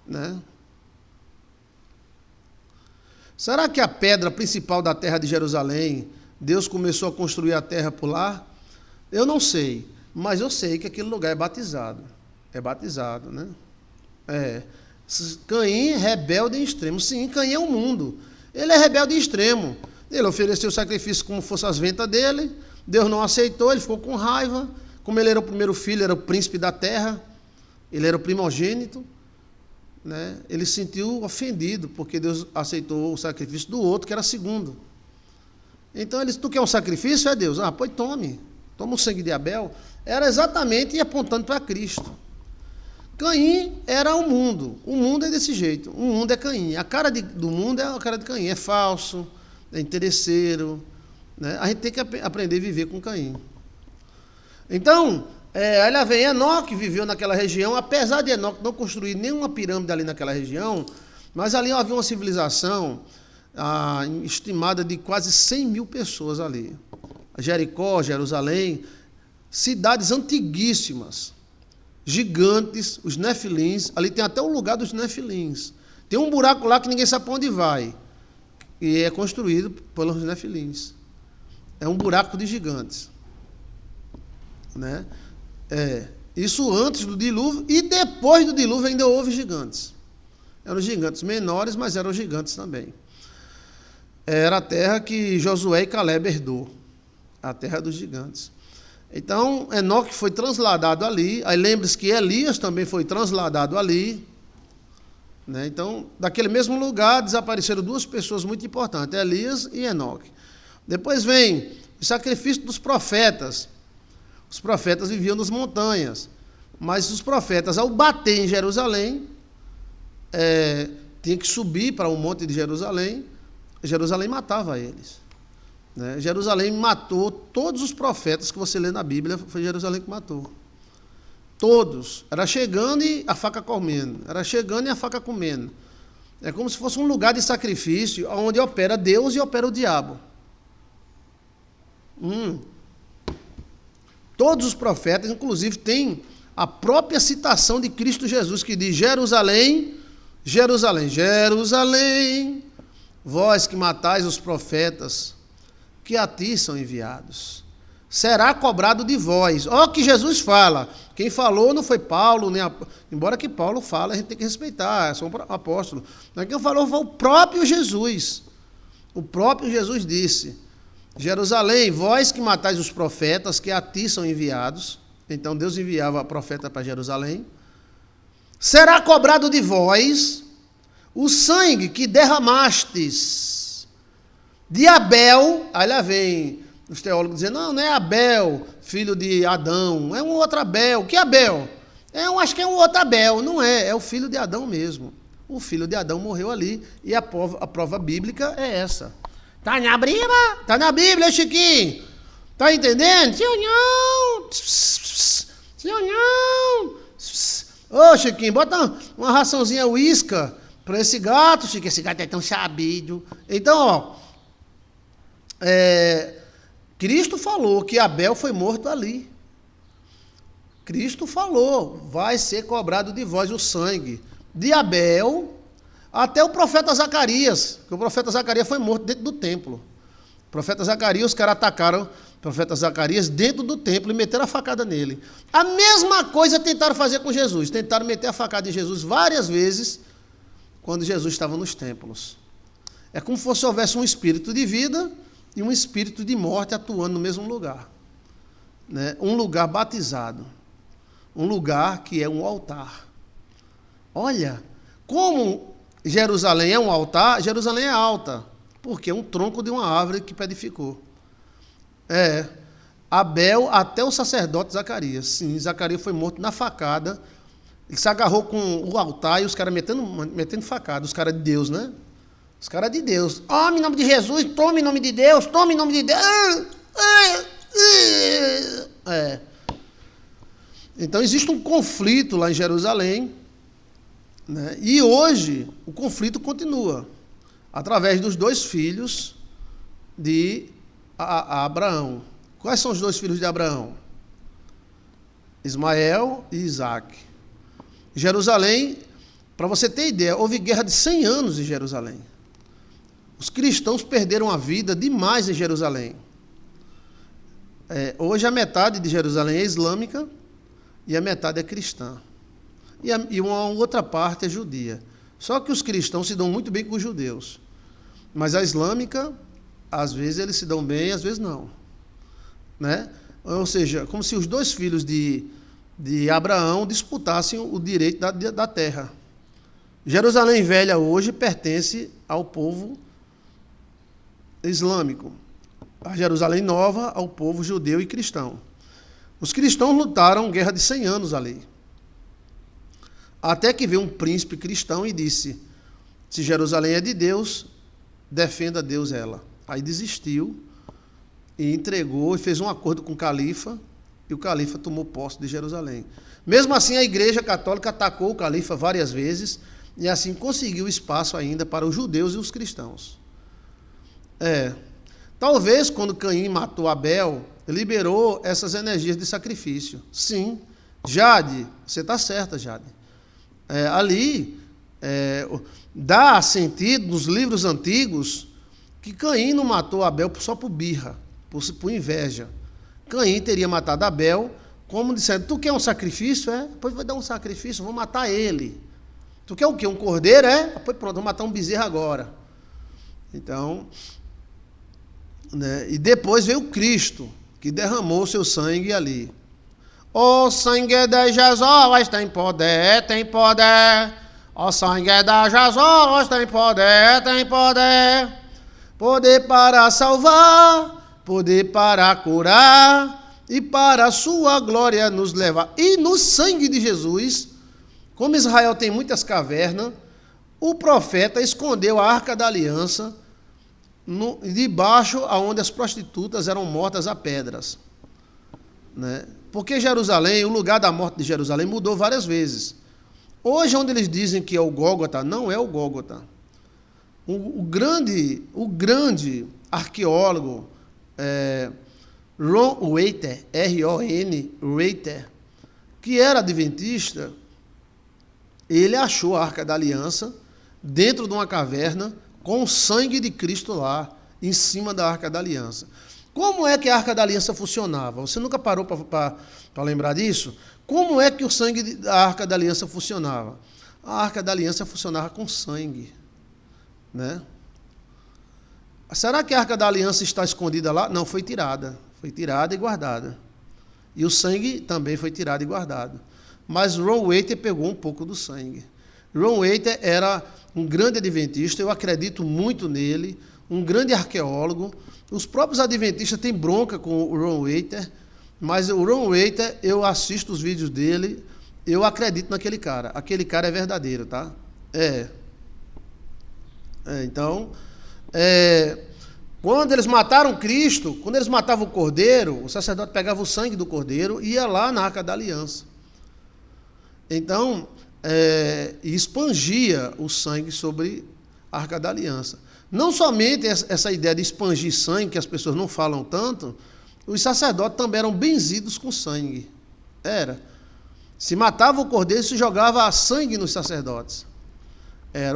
né? Será que a pedra principal da terra de Jerusalém, Deus começou a construir a terra por lá? Eu não sei, mas eu sei que aquele lugar é batizado, né? Caim é rebelde em extremo, sim, Caim é o mundo, ele é rebelde em extremo. Ele ofereceu o sacrifício como fosse as ventas dele, Deus não aceitou, ele ficou com raiva. Como ele era o primeiro filho, era o príncipe da terra, ele era o primogênito, né? Ele se sentiu ofendido, porque Deus aceitou o sacrifício do outro, que era segundo. Então ele disse, tu quer um sacrifício? É Deus. Pois toma o sangue de Abel. Era exatamente apontando para Cristo. Caim era o mundo é desse jeito, o mundo é Caim, a cara do mundo é a cara de Caim, é falso, é interesseiro, né? A gente tem que aprender a viver com Caim. Então, aí lá vem Enoque, viveu naquela região, apesar de Enoque não construir nenhuma pirâmide ali naquela região, mas ali havia uma civilização estimada de quase 100 mil pessoas ali. Jericó, Jerusalém, cidades antiguíssimas, gigantes, os nefilins, ali tem até o lugar dos nefilins. Tem um buraco lá que ninguém sabe para onde vai. E é construído pelos nefilins. É um buraco de gigantes. Né? Isso antes do dilúvio, e depois do dilúvio ainda houve gigantes. Eram gigantes menores, mas eram gigantes também. Era a terra que Josué e Caleb herdou, a terra dos gigantes. Então, Enoque foi transladado ali. Aí lembre-se que Elias também foi transladado ali. Né? Então, daquele mesmo lugar desapareceram duas pessoas muito importantes, Elias e Enoque. Depois vem o sacrifício dos profetas. Os profetas viviam nas montanhas, mas os profetas, ao bater em Jerusalém, tinham que subir para o monte de Jerusalém. Jerusalém matava eles. Né? Jerusalém matou todos os profetas que você lê na Bíblia, foi Jerusalém que matou. Todos. Era chegando e a faca comendo. Era chegando e a faca comendo. É como se fosse um lugar de sacrifício onde opera Deus e opera o diabo. Todos os profetas, inclusive, têm a própria citação de Cristo Jesus, que diz: Jerusalém, Jerusalém, Jerusalém, vós que matais os profetas, que a ti são enviados, será cobrado de vós. Ó que Jesus fala. Quem falou não foi Paulo, embora que Paulo fale, a gente tem que respeitar, é só um apóstolo. Mas quem falou foi o próprio Jesus. O próprio Jesus disse: Jerusalém, vós que matais os profetas, que a ti são enviados. Então Deus enviava profeta para Jerusalém. Será cobrado de vós o sangue que derramastes de Abel. Aí lá vem os teólogos dizendo: não é Abel, filho de Adão, é um outro Abel. Que Abel? Acho que é um outro Abel. Não é o filho de Adão mesmo. O filho de Adão morreu ali, e a prova bíblica é essa. Tá na Bíblia? Tá na Bíblia, Chiquinho. Tá entendendo? Sim ou não? Sim ou não? Ô, Chiquinho, bota uma raçãozinha uísca para esse gato, Chiquinho. Esse gato é tão sabido. Então, ó, Cristo falou que Abel foi morto ali. Cristo falou: vai ser cobrado de vós o sangue de Abel, até o profeta Zacarias, que o profeta Zacarias foi morto dentro do templo. O profeta Zacarias, os caras atacaram o profeta Zacarias dentro do templo e meteram a facada nele. A mesma coisa tentaram fazer com Jesus. Tentaram meter a facada em Jesus várias vezes quando Jesus estava nos templos. É como se houvesse um espírito de vida e um espírito de morte atuando no mesmo lugar. Né? Um lugar batizado. Um lugar que é um altar. Olha, como Jerusalém é um altar, Jerusalém é alta, porque é um tronco de uma árvore que edificou. Abel até o sacerdote Zacarias. Sim, Zacarias foi morto na facada. Ele se agarrou com o altar e os caras metendo facada. Os caras de Deus, né? Os caras de Deus. Tome em nome de Jesus, tome em nome de Deus, tome em nome de Deus. Então existe um conflito lá em Jerusalém, né? E hoje o conflito continua, através dos dois filhos de Abraão. Quais são os dois filhos de Abraão? Ismael e Isaac. Jerusalém, para você ter ideia, houve guerra de 100 anos em Jerusalém. Os cristãos perderam a vida demais em Jerusalém. Hoje a metade de Jerusalém é islâmica e a metade é cristã. E uma outra parte é judia. Só que os cristãos se dão muito bem com os judeus. Mas a islâmica, às vezes eles se dão bem, às vezes não. Né? Ou seja, como se os dois filhos de Abraão disputassem o direito da terra. Jerusalém Velha hoje pertence ao povo islâmico. A Jerusalém Nova ao povo judeu e cristão. Os cristãos lutaram guerra de 100 anos ali. Até que veio um príncipe cristão e disse: se Jerusalém é de Deus, defenda Deus ela. Aí desistiu e entregou e fez um acordo com o califa, e o califa tomou posse de Jerusalém. Mesmo assim, a Igreja Católica atacou o califa várias vezes e assim conseguiu espaço ainda para os judeus e os cristãos. Talvez quando Caim matou Abel, liberou essas energias de sacrifício. Sim, Jade, você está certa, Jade. Dá sentido nos livros antigos que Caim não matou Abel só por birra, por inveja. Caim teria matado Abel como dissendo, tu quer um sacrifício? Pois vai dar um sacrifício, vou matar ele. Tu quer o quê? Um cordeiro? Pois pronto, vou matar um bezerro agora. Então, né? E depois veio Cristo, que derramou o seu sangue ali. O sangue de Jesus tem poder, tem poder. O sangue de Jesus tem poder, tem poder. Poder para salvar, poder para curar e para a sua glória nos levar. E no sangue de Jesus, como Israel tem muitas cavernas, o profeta escondeu a Arca da Aliança debaixo aonde as prostitutas eram mortas a pedras. Né? Porque Jerusalém, o lugar da morte de Jerusalém mudou várias vezes. Hoje, onde eles dizem que é o Gólgota, não é o Gólgota. O grande arqueólogo Ron Waiter, R-O-N, Waiter, que era adventista, ele achou a Arca da Aliança dentro de uma caverna com o sangue de Cristo lá, em cima da Arca da Aliança. Como é que a Arca da Aliança funcionava? Você nunca parou para lembrar disso? Como é que o sangue da Arca da Aliança funcionava? A Arca da Aliança funcionava com sangue. Né? Será que a Arca da Aliança está escondida lá? Não, foi tirada. Foi tirada e guardada. E o sangue também foi tirado e guardado. Mas Ron Waiter pegou um pouco do sangue. Ron Waiter era um grande adventista, eu acredito muito nele, um grande arqueólogo. Os próprios adventistas têm bronca com o Ron Waiter, mas o Ron Waiter, eu assisto os vídeos dele, eu acredito naquele cara. Aquele cara é verdadeiro, tá? Então, quando eles mataram Cristo, quando eles matavam o cordeiro, o sacerdote pegava o sangue do cordeiro e ia lá na Arca da Aliança. Então, e expangia o sangue sobre a Arca da Aliança. Não somente essa ideia de expangir sangue, que as pessoas não falam tanto, os sacerdotes também eram benzidos com sangue. Se matava o cordeiro, se jogava sangue nos sacerdotes.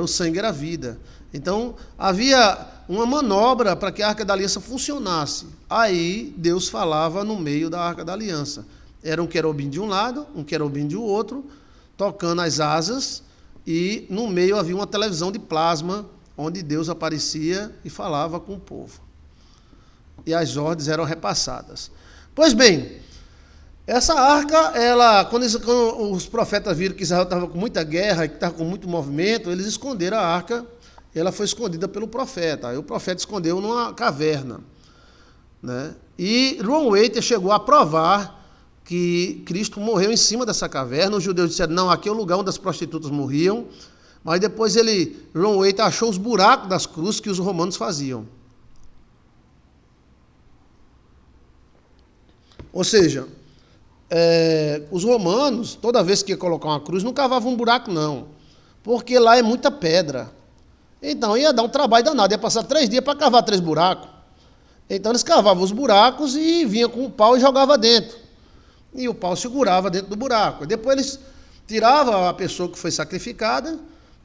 O sangue era vida. Então, havia uma manobra para que a Arca da Aliança funcionasse. Aí, Deus falava no meio da Arca da Aliança. Era um querubim de um lado, um querubim de outro, tocando as asas, e no meio havia uma televisão de plasma, onde Deus aparecia e falava com o povo. E as ordens eram repassadas. Pois bem, essa arca, quando os profetas viram que Israel estava com muita guerra, que estava com muito movimento, eles esconderam a arca. Ela foi escondida pelo profeta. Aí o profeta escondeu numa caverna. Né? E Ron Waiter chegou a provar que Cristo morreu em cima dessa caverna. Os judeus disseram, não, aqui é o lugar onde as prostitutas morriam. Mas depois Ron Waiter achou os buracos das cruzes que os romanos faziam. Ou seja, os romanos, toda vez que ia colocar uma cruz, não cavavam um buraco, não. Porque lá é muita pedra. Então ia dar um trabalho danado, ia passar 3 dias para cavar 3 buracos. Então eles cavavam os buracos e vinha com o pau e jogava dentro. E o pau segurava dentro do buraco. Depois eles tiravam a pessoa que foi sacrificada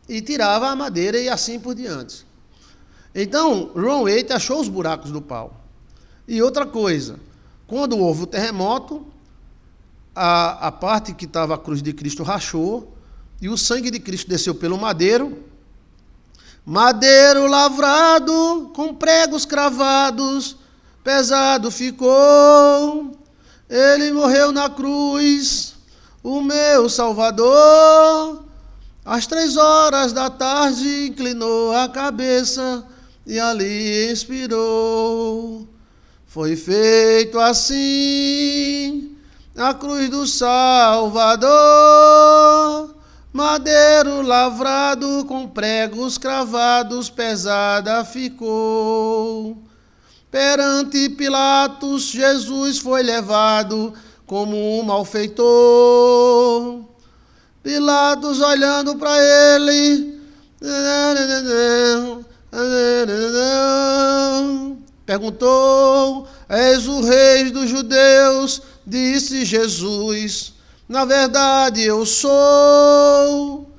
e tirava a madeira e assim por diante. Então, Ron Waiter achou os buracos do pau. E outra coisa, quando houve o terremoto, a parte que estava a cruz de Cristo rachou e o sangue de Cristo desceu pelo madeiro. Madeiro lavrado, com pregos cravados, pesado ficou. Ele morreu na cruz, o meu Salvador. Às 3 horas da tarde inclinou a cabeça e ali expirou. Foi feito assim a cruz do Salvador. Madeiro lavrado com pregos cravados, pesada ficou. Perante Pilatos, Jesus foi levado como um malfeitor. Pilatos olhando para ele, perguntou, és o rei dos judeus? Disse Jesus, na verdade eu sou.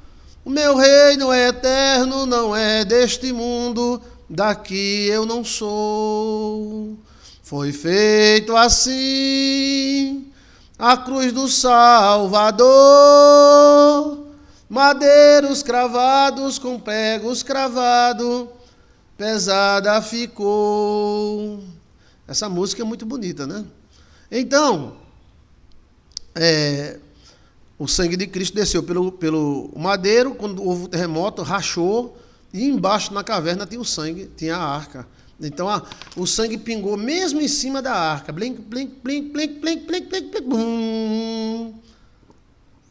O meu reino é eterno, não é deste mundo, daqui eu não sou. Foi feito assim a cruz do Salvador, madeiros cravados com pregos cravados, pesada ficou. Essa música é muito bonita, né? Então, o sangue de Cristo desceu pelo madeiro, quando houve o terremoto, rachou, e embaixo na caverna tinha o sangue, tinha a arca. Então, o sangue pingou mesmo em cima da arca. Blink, blink, blink, blink, blink, blink, blink, blink, bum.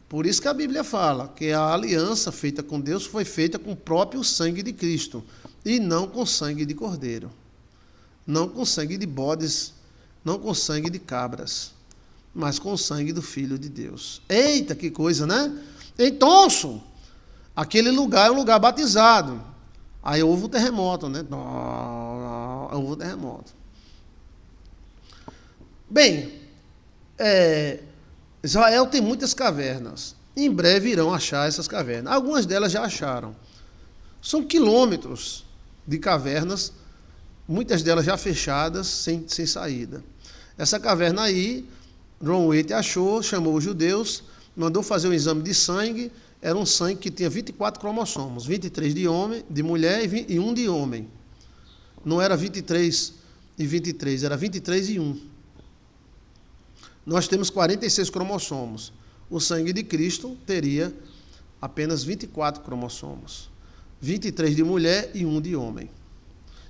Por isso que a Bíblia fala que a aliança feita com Deus foi feita com o próprio sangue de Cristo, e não com sangue de cordeiro, não com sangue de bodes, não com sangue de cabras, mas com o sangue do Filho de Deus. Eita, que coisa, né? Então, aquele lugar é um lugar batizado. Aí houve o terremoto, né? Houve o terremoto. Bem, Israel tem muitas cavernas. Em breve irão achar essas cavernas. Algumas delas já acharam. São quilômetros de cavernas, muitas delas já fechadas, sem saída. Essa caverna aí, John Waite achou, chamou os judeus, mandou fazer um exame de sangue. Era um sangue que tinha 24 cromossomos, 23 de homem, de mulher e 1 de homem. Não era 23 e 23, era 23 e 1. Nós temos 46 cromossomos. O sangue de Cristo teria apenas 24 cromossomos. 23 de mulher e 1 de homem.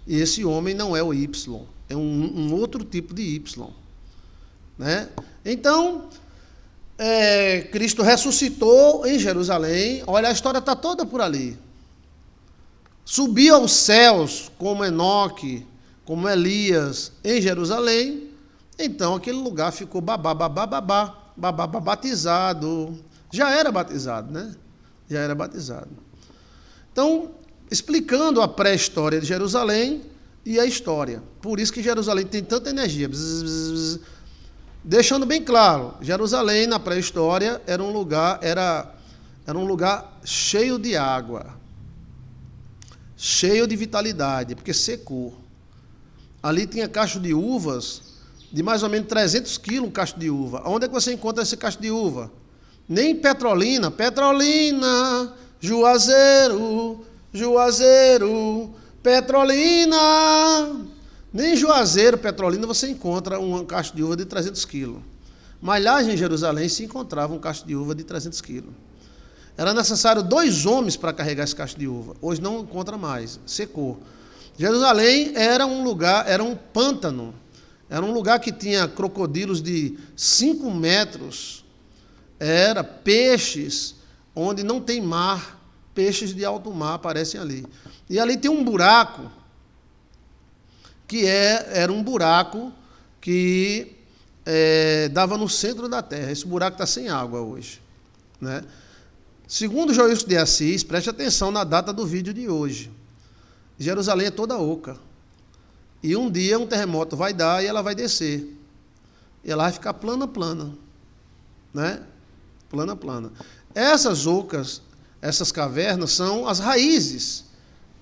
E esse homem não é o Y, é um outro tipo de Y. Né? Então, Cristo ressuscitou em Jerusalém. Olha, a história está toda por ali. Subiu aos céus, como Enoque, como Elias, em Jerusalém. Então, aquele lugar ficou batizado. Já era batizado, né? Já era batizado. Então, explicando a pré-história de Jerusalém e a história. Por isso que Jerusalém tem tanta energia. Deixando bem claro, Jerusalém, na pré-história, era um lugar cheio de água, cheio de vitalidade, porque secou. Ali tinha cacho de uvas de mais ou menos 300 quilos, um cacho de uva. Onde é que você encontra esse cacho de uva? Nem Petrolina, Juazeiro, Petrolina. Nem Juazeiro, Petrolina, você encontra um cacho de uva de 300 quilos. Mas lá em Jerusalém se encontrava um cacho de uva de 300 quilos. Era necessário 2 homens para carregar esse cacho de uva. Hoje não encontra mais, secou. Jerusalém era um lugar, era um pântano. Era um lugar que tinha crocodilos de 5 metros. Era peixes onde não tem mar. Peixes de alto mar aparecem ali. E ali tem um buraco, que era um buraco que dava no centro da terra. Esse buraco está sem água hoje. Né? Segundo Joilson de Assis, preste atenção na data do vídeo de hoje. Jerusalém é toda oca. E um dia um terremoto vai dar e ela vai descer. E ela vai ficar plana. Né? Plana. Essas ocas, essas cavernas, são as raízes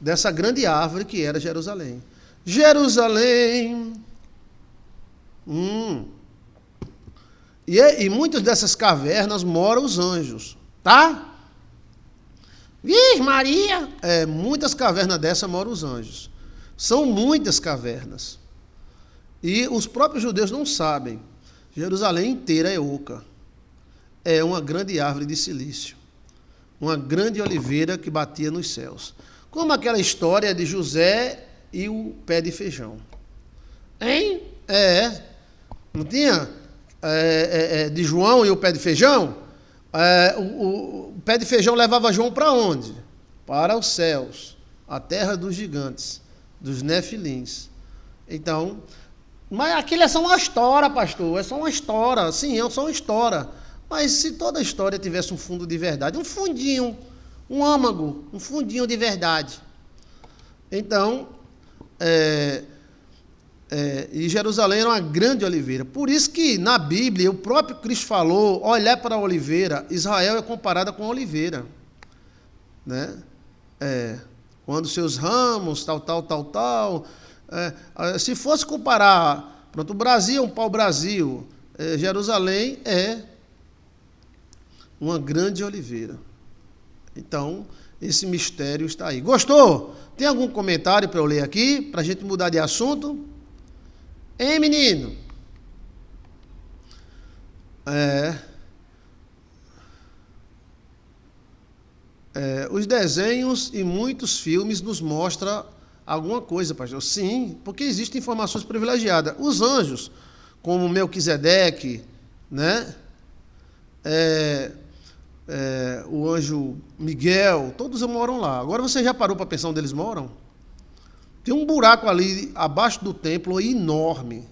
dessa grande árvore que era Jerusalém. Jerusalém. E muitas dessas cavernas moram os anjos, tá? Vixe Maria! Muitas cavernas dessas moram os anjos. São muitas cavernas. E os próprios judeus não sabem. Jerusalém inteira é oca. É uma grande árvore de silício. Uma grande oliveira que batia nos céus. Como aquela história de José e o pé de feijão. Hein? Não tinha? De João e o pé de feijão? O pé de feijão levava João para onde? Para os céus, a terra dos gigantes, dos nefilins. Então, mas aquilo é só uma história, pastor, é só uma história. Sim, é só uma história. Mas se toda a história tivesse um fundo de verdade, um fundinho, um âmago, um fundinho de verdade. Então, e Jerusalém era uma grande oliveira. Por isso que na Bíblia o próprio Cristo falou, olhar para a oliveira, Israel é comparada com a oliveira. Né? Quando seus ramos, tal. Se fosse comparar, pronto, o Brasil é um pau-brasil, Jerusalém é uma grande oliveira. Então, esse mistério está aí. Gostou? Tem algum comentário para eu ler aqui, para a gente mudar de assunto? Hein, menino? Os desenhos e muitos filmes nos mostram alguma coisa, pastor. Sim, porque existem informações privilegiadas. Os anjos, como Melquisedeque, né? O anjo Miguel, todos moram lá. Agora você já parou para pensar onde eles moram? Tem um buraco ali abaixo do templo enorme.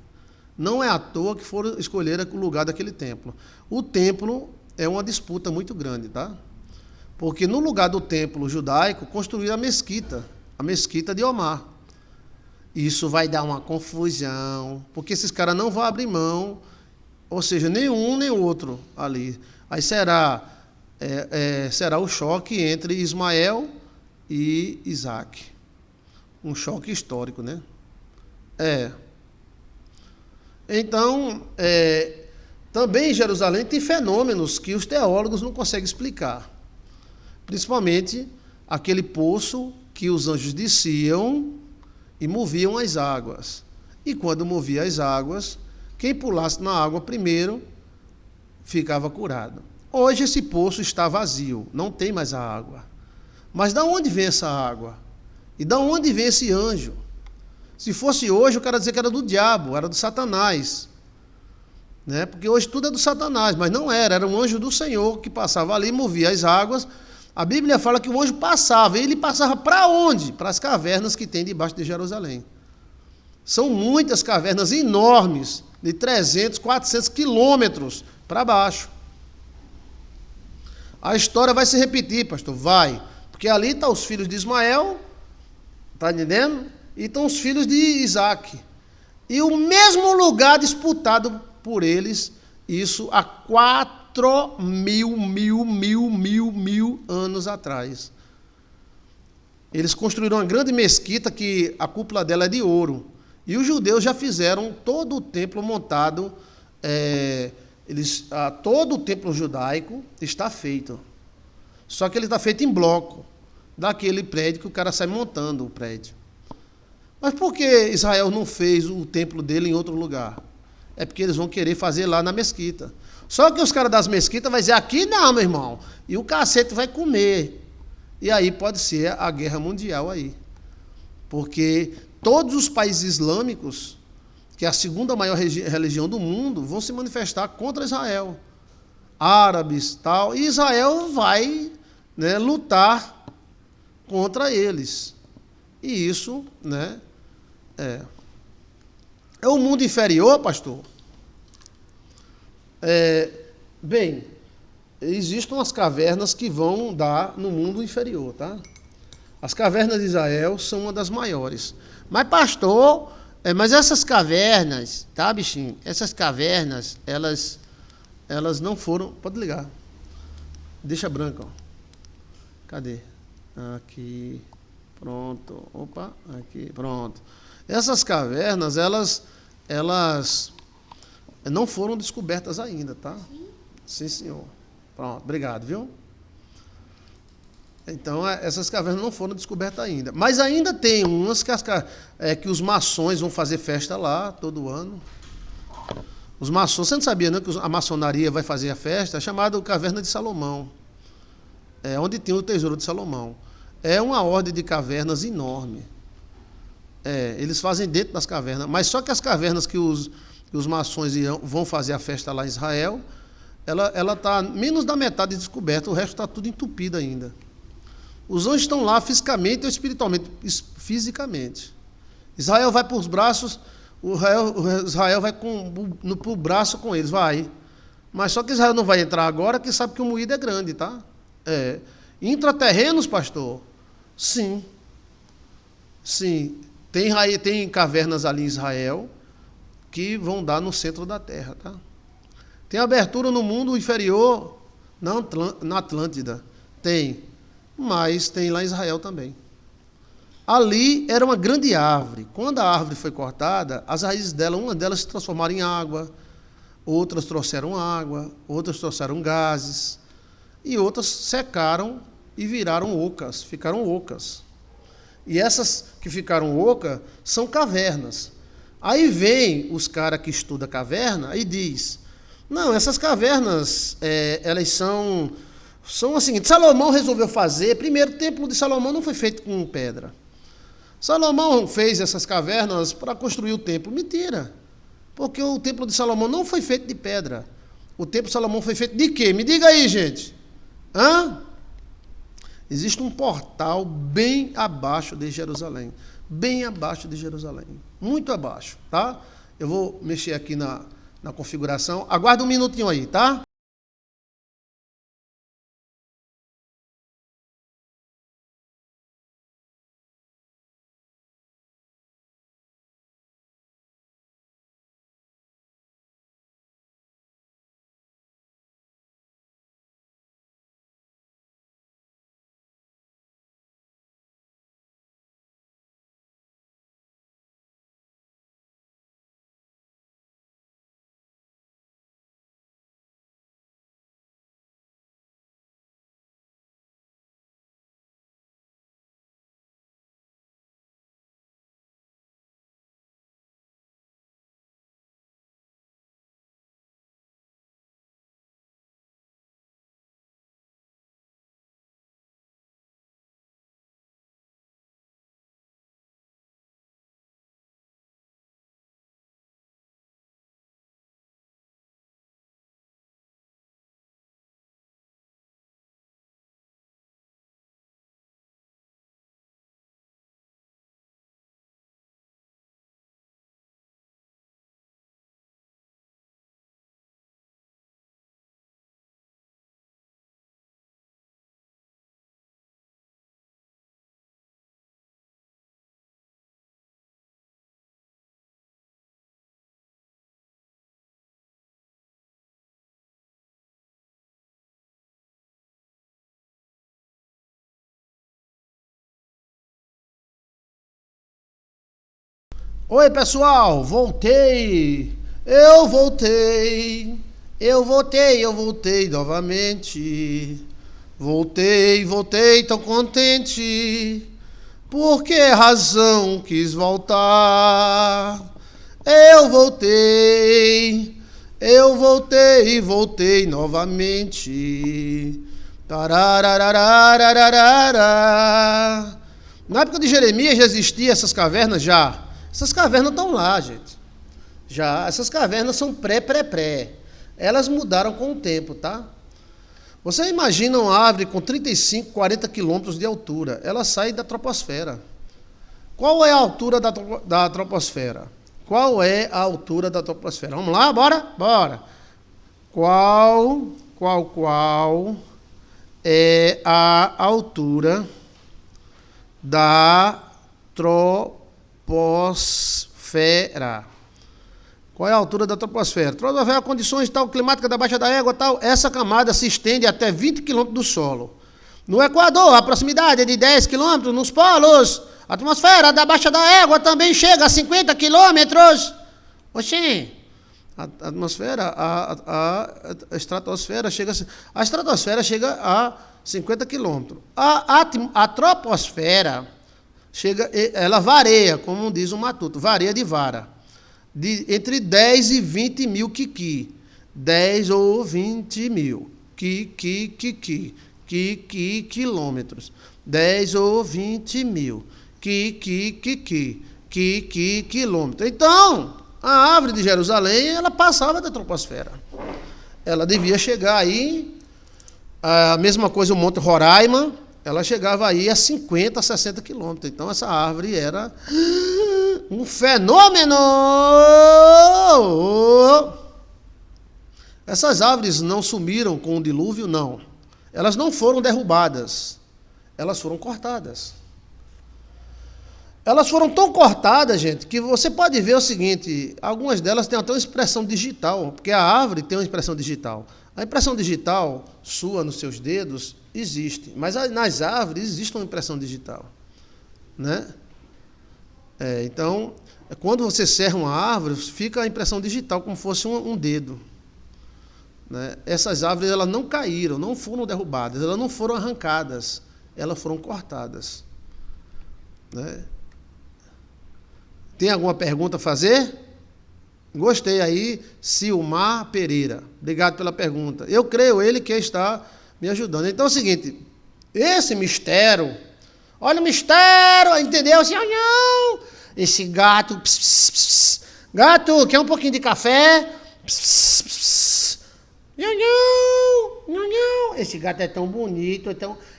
Não é à toa que foram escolher o lugar daquele templo. O templo é uma disputa muito grande, tá? Porque no lugar do templo judaico construíram a mesquita de Omar. Isso vai dar uma confusão, porque esses caras não vão abrir mão, ou seja, nem um nem outro ali. Aí será o choque entre Ismael e Isaac. Um choque histórico, né? Então, também em Jerusalém tem fenômenos que os teólogos não conseguem explicar. Principalmente aquele poço que os anjos desciam e moviam as águas. E quando movia as águas, quem pulasse na água primeiro ficava curado. Hoje esse poço está vazio, não tem mais a água. Mas de onde vem essa água? E de onde vem esse anjo? Se fosse hoje, o cara dizia que era do diabo, era do Satanás. Né? Porque hoje tudo é do Satanás, mas não era um anjo do Senhor que passava ali, movia as águas. A Bíblia fala que o anjo passava, e ele passava para onde? Para as cavernas que tem debaixo de Jerusalém. São muitas cavernas enormes, de 300, 400 quilômetros para baixo. A história vai se repetir, pastor, vai. Porque ali estão os filhos de Ismael, está entendendo? E estão os filhos de Isaac. E o mesmo lugar disputado por eles, isso há 4.000 anos atrás. Eles construíram uma grande mesquita que a cúpula dela é de ouro. E os judeus já fizeram todo o templo montado, todo o templo judaico está feito. Só que ele está feito em bloco, daquele prédio que o cara sai montando o prédio. Mas por que Israel não fez o templo dele em outro lugar? É porque eles vão querer fazer lá na mesquita. Só que os caras das mesquitas vão dizer, aqui não, meu irmão. E o cacete vai comer. E aí pode ser a guerra mundial aí. Porque todos os países islâmicos, que é a segunda maior religião do mundo, vão se manifestar contra Israel. Árabes, tal. E Israel vai, né, lutar contra eles. E isso, né, é o mundo inferior, pastor? Bem, existem umas cavernas que vão dar no mundo inferior, tá? As cavernas de Israel são uma das maiores. Mas, pastor, mas essas cavernas, tá, bichinho? Essas cavernas, elas não foram... Pode ligar. Deixa branco, ó. Cadê? Aqui... Pronto, opa, aqui, pronto. Essas cavernas, elas não foram descobertas ainda, tá? Sim, senhor. Pronto, obrigado, viu? Então, essas cavernas não foram descobertas ainda. Mas ainda tem umas que os maçons vão fazer festa lá todo ano. Os maçons, você não sabia, não, que a maçonaria vai fazer a festa? É chamada Caverna de Salomão. É onde tem o tesouro de Salomão. É uma ordem de cavernas enorme. Eles fazem dentro das cavernas. Mas só que as cavernas que os maçons vão fazer a festa lá em Israel, ela está menos da metade descoberta, o resto está tudo entupido ainda. Os anjos estão lá fisicamente ou espiritualmente? Fisicamente. Israel vai para os braços, Israel vai para o braço com eles, vai. Mas só que Israel não vai entrar agora, que sabe que o moído é grande, tá? Intraterrenos, pastor? Sim. Sim. Tem cavernas ali em Israel que vão dar no centro da terra, tá? Tem abertura no mundo inferior, na Atlântida. Tem. Mas tem lá em Israel também. Ali era uma grande árvore. Quando a árvore foi cortada, as raízes dela, uma delas se transformaram em água, outras trouxeram água, outras trouxeram gases, e outras secaram e viraram ocas, ficaram ocas. E essas que ficaram ocas são cavernas. Aí vem os caras que estudam caverna e diz, não, essas cavernas, elas são o seguinte, Salomão resolveu fazer, primeiro, o templo de Salomão não foi feito com pedra. Salomão fez essas cavernas para construir o templo. Mentira, porque o templo de Salomão não foi feito de pedra. O templo de Salomão foi feito de quê? Me diga aí, gente. Existe um portal bem abaixo de Jerusalém. Bem abaixo de Jerusalém. Muito abaixo, tá? Eu vou mexer aqui na configuração. Aguarda um minutinho aí, tá? Oi, pessoal, voltei. Eu voltei novamente. Voltei tão contente. Por que razão quis voltar? Voltei novamente. Tarararararararara. Na época de Jeremias já existiam essas cavernas já. Essas cavernas estão lá, gente. Já, essas cavernas são pré. Elas mudaram com o tempo, tá? Você imagina uma árvore com 35, 40 quilômetros de altura. Ela sai da troposfera. Qual é a altura da troposfera? Qual é a altura da troposfera? Vamos lá, bora. Qual é a altura da troposfera? Qual é a altura da troposfera? Troposfera, condições tal, climática da baixa da égua, tal. Essa camada se estende até 20 km do solo. No Equador, a proximidade é de 10 km. Nos polos, a atmosfera da baixa da égua também chega a 50 km. Oxê, a atmosfera, a estratosfera chega a 50 km. A troposfera ela varia, como diz o Matuto, varia de vara. Entre 10 e 20 mil kiki. 10 ou 20 mil. Quilômetros. 10 ou 20 mil. Quilômetros. Então, a árvore de Jerusalém, ela passava da troposfera. Ela devia chegar aí, a mesma coisa o Monte Roraima, ela chegava aí a 50, 60 quilômetros. Então, essa árvore era um fenômeno! Essas árvores não sumiram com o dilúvio, não. Elas não foram derrubadas. Elas foram cortadas. Elas foram tão cortadas, gente, que você pode ver o seguinte, algumas delas têm até uma impressão digital, porque a árvore tem uma impressão digital. A impressão digital sua nos seus dedos existe, mas nas árvores existe uma impressão digital, né? Então, quando você serra uma árvore, fica a impressão digital como fosse um dedo, né? Essas árvores elas não caíram, não foram derrubadas, elas não foram arrancadas, elas foram cortadas, né? Tem alguma pergunta a fazer? Gostei aí, Silmar Pereira. Obrigado pela pergunta. Eu creio ele que está me ajudando. Então é o seguinte, esse mistério, olha o mistério, entendeu? Assim, não, esse gato, pss, pss, pss. Gato, quer um pouquinho de café? Pss, pss, pss. Não. Esse gato é tão bonito,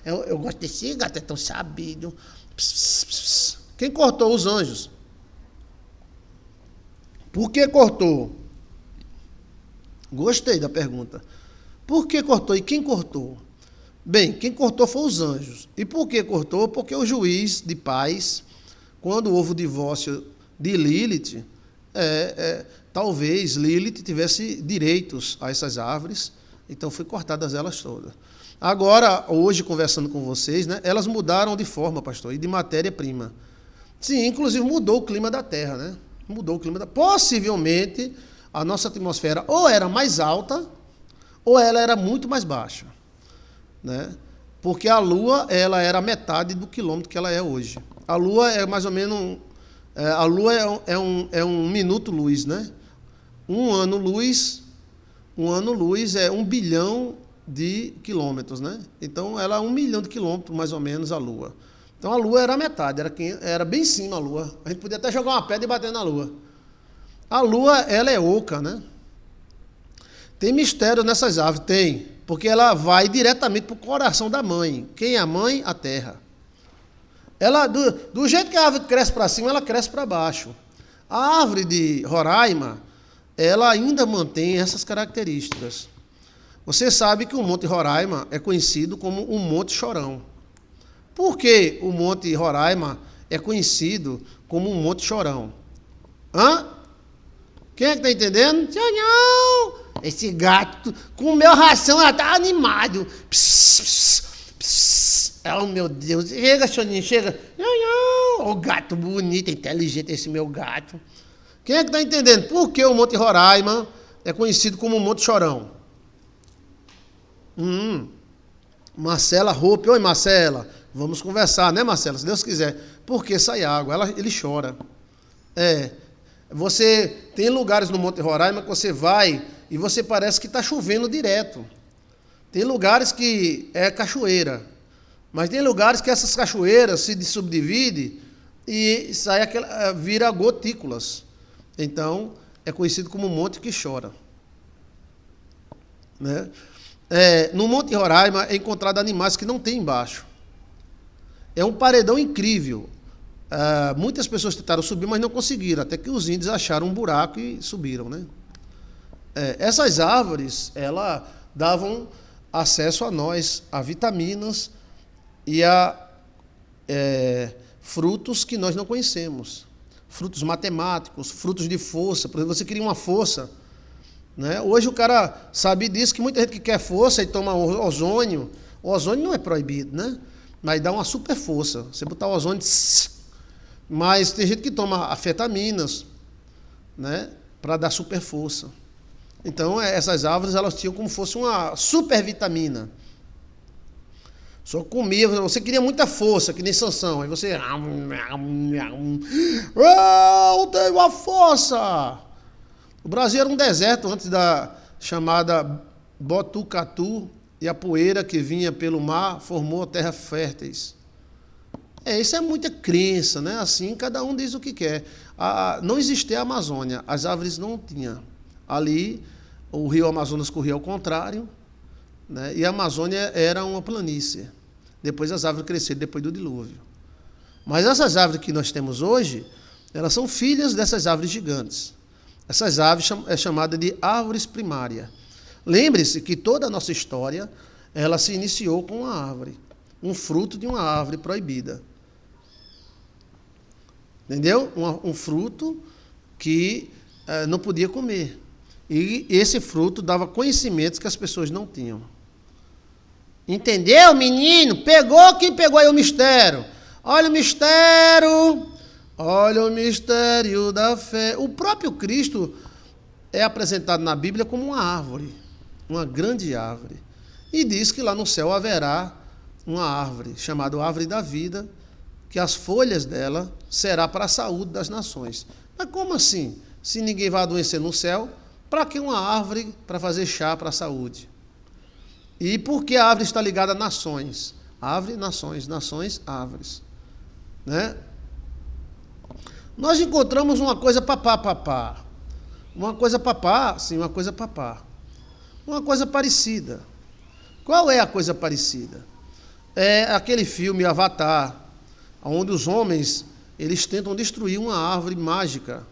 eu gosto desse gato, é tão sabido. Pss, pss, pss. Quem cortou os anjos? Por que cortou? Gostei da pergunta. Por que cortou e quem cortou? Bem, quem cortou foi os anjos. E por que cortou? Porque o juiz de paz, quando houve o divórcio de Lilith, talvez Lilith tivesse direitos a essas árvores, então foi cortadas elas todas. Agora, hoje, conversando com vocês, né, elas mudaram de forma, pastor, e de matéria-prima. Sim, inclusive mudou o clima da Terra, né? Mudou o clima da... Possivelmente, a nossa atmosfera ou era mais alta, ou ela era muito mais baixa, né? Porque a Lua, ela era metade do quilômetro que ela é hoje. A Lua é mais ou menos... a Lua é um minuto-luz, né? Um ano-luz é 1 bilhão de quilômetros, né? Então, ela é 1 milhão de quilômetros, mais ou menos, a Lua. Então, a Lua era a metade, era bem em cima a Lua. A gente podia até jogar uma pedra e bater na Lua. A Lua, ela é oca, né? Tem mistério nessas árvores? Tem, porque ela vai diretamente para o coração da mãe. Quem é a mãe? A terra. Ela, do jeito que a árvore cresce para cima, ela cresce para baixo. A árvore de Roraima, ela ainda mantém essas características. Você sabe que o Monte Roraima é conhecido como o Monte Chorão. Por que o Monte Roraima é conhecido como um Monte Chorão? Hã? Quem é que está entendendo? Não! Esse gato comeu ração, ela está animado. Pss, pss, pss. Oh, meu Deus. Chega, Soninho, chega. Não. Oh, gato bonito, inteligente esse meu gato. Quem é que está entendendo? Por que o Monte Roraima é conhecido como o Monte Chorão? Marcela Roupe. Oi, Marcela. Vamos conversar, né, Marcela? Se Deus quiser. Porque sai água, ele chora. Você tem lugares no Monte Roraima que você vai e você parece que está chovendo direto. Tem lugares que é cachoeira, mas tem lugares que essas cachoeiras se subdividem e vira gotículas. Então, é conhecido como Monte que chora, né? No Monte Roraima é encontrado animais que não tem embaixo. É um paredão incrível. Muitas pessoas tentaram subir, mas não conseguiram, até que os índios acharam um buraco e subiram, né? Essas árvores, elas davam acesso a nós, a vitaminas e a frutos que nós não conhecemos. Frutos matemáticos, frutos de força. Por exemplo, você queria uma força, né? Hoje o cara sabe disso, que muita gente que quer força e toma ozônio. O ozônio não é proibido, né? Mas dá uma super força. Você botar o ozônio... Mas tem gente que toma afetaminas, né, para dar super força. Então, essas árvores, elas tinham como se fosse uma super vitamina. Só comia, você queria muita força, que nem Sansão. Aí você... Eu tenho a força! O Brasil era um deserto antes da chamada Botucatu, e a poeira que vinha pelo mar formou terras férteis. Isso é muita crença, né? Assim, cada um diz o que quer. Não existia a Amazônia, as árvores não tinham. Ali, o rio Amazonas corria ao contrário, né? E a Amazônia era uma planície. Depois as árvores cresceram, depois do dilúvio. Mas essas árvores que nós temos hoje, elas são filhas dessas árvores gigantes. Essas árvores é chamada de árvores primárias. Lembre-se que toda a nossa história, ela se iniciou com uma árvore, um fruto de uma árvore proibida. Entendeu? Um fruto que não podia comer. E esse fruto dava conhecimentos que as pessoas não tinham. Entendeu, menino? Pegou? Quem pegou aí o mistério? Olha o mistério! Olha o mistério da fé. O próprio Cristo é apresentado na Bíblia como uma árvore. uma grande árvore. E diz que lá no céu haverá uma árvore, chamada árvore da vida, que as folhas dela será para a saúde das nações. Mas como assim? Se ninguém vai adoecer no céu, para que uma árvore para fazer chá para a saúde? E por que a árvore está ligada a nações? Árvore, nações, nações, árvores. Né? Nós encontramos uma coisa papá. Uma coisa papá, sim, uma coisa papá. Uma coisa parecida. Qual é a coisa parecida? É aquele filme Avatar, onde os homens eles tentam destruir uma árvore mágica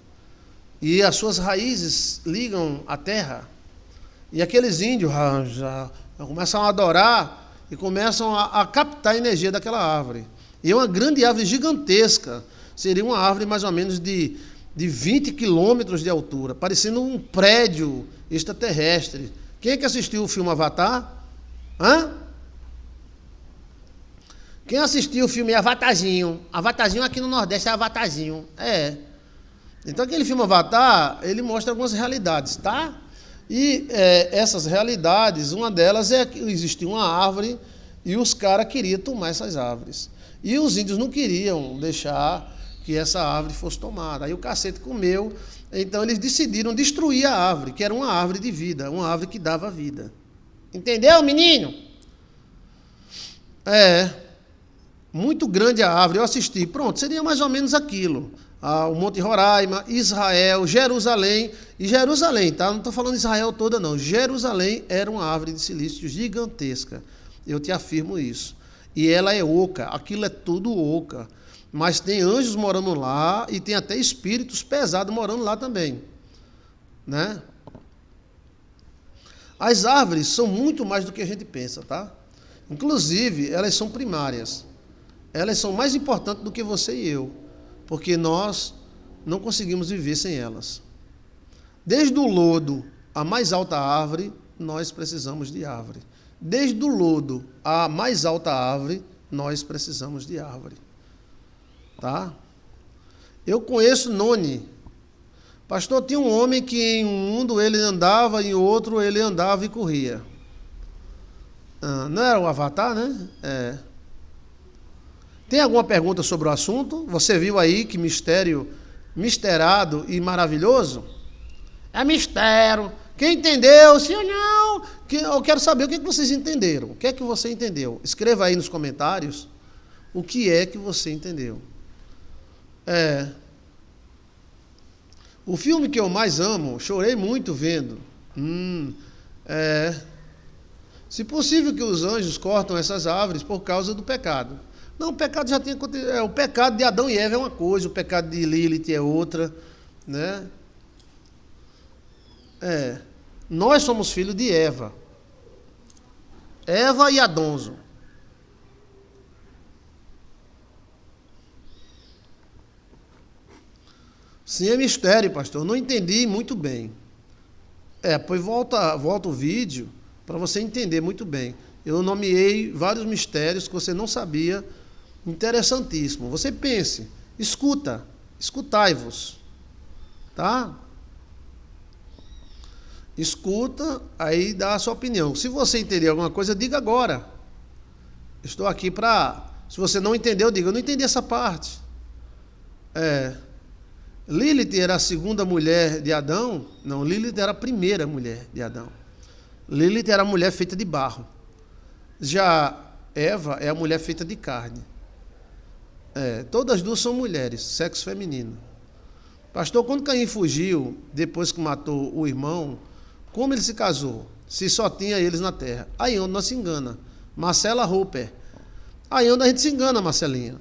e as suas raízes ligam à terra. E aqueles índios já começam a adorar e começam a captar a energia daquela árvore. E é uma grande árvore gigantesca. Seria uma árvore mais ou menos de 20 quilômetros de altura, parecendo um prédio extraterrestre. Quem é que assistiu o filme Avatar? Hã? Quem assistiu o filme Avatarzinho? Avatarzinho aqui no Nordeste é Avatarzinho. É. Então aquele filme Avatar, ele mostra algumas realidades, tá? E essas realidades, uma delas é que existia uma árvore e os caras queriam tomar essas árvores. E os índios não queriam deixar que essa árvore fosse tomada. Aí o cacete comeu, então eles decidiram destruir a árvore, que era uma árvore de vida, uma árvore que dava vida. Entendeu, menino? Muito grande a árvore, eu assisti. Pronto, seria mais ou menos aquilo. O Monte Roraima, Israel, Jerusalém. E Jerusalém, tá? Não estou falando Israel toda, não. Jerusalém era uma árvore de silício gigantesca. Eu te afirmo isso. E ela é oca, aquilo é tudo oca. Mas tem anjos morando lá e tem até espíritos pesados morando lá também. Né? As árvores são muito mais do que a gente pensa, tá? Inclusive, elas são primárias. Elas são mais importantes do que você e eu, porque nós não conseguimos viver sem elas. Desde o lodo à mais alta árvore, nós precisamos de árvore. Desde o lodo à mais alta árvore, nós precisamos de árvore. Tá? Eu conheço Noni. Pastor, tinha um homem que em um mundo ele andava, em outro ele andava e corria. Não era o Avatar, né? Tem alguma pergunta sobre o assunto? Você viu aí que mistério misterado e maravilhoso? É mistério. Quem entendeu? Sim ou não? Eu quero saber o que vocês entenderam. O que é que você entendeu? Escreva aí nos comentários o que é que você entendeu. O filme que eu mais amo, chorei muito vendo. Se possível que os anjos cortam essas árvores por causa do pecado. Não, o pecado já tinha acontecido. O pecado de Adão e Eva é uma coisa, o pecado de Lilith é outra, né? Nós somos filhos de Eva. Eva e Adonzo. Sim, é mistério, pastor. Eu não entendi muito bem. Pois volta o vídeo para você entender muito bem. Eu nomeei vários mistérios que você não sabia. Interessantíssimo. Você pense, escutai-vos. Tá? Escuta, aí dá a sua opinião. Se você entender alguma coisa, diga agora. Estou aqui para... Se você não entendeu, diga, eu não entendi essa parte. Lilith era a segunda mulher de Adão? Não, Lilith era a primeira mulher de Adão. Lilith era a mulher feita de barro. Já Eva é a mulher feita de carne. Todas as duas são mulheres, sexo feminino. Pastor, quando Caim fugiu, depois que matou o irmão, como ele se casou? Se só tinha eles na terra. Aí onde nós se engana. Marcela Roper. Aí onde a gente se engana, Marcelinha.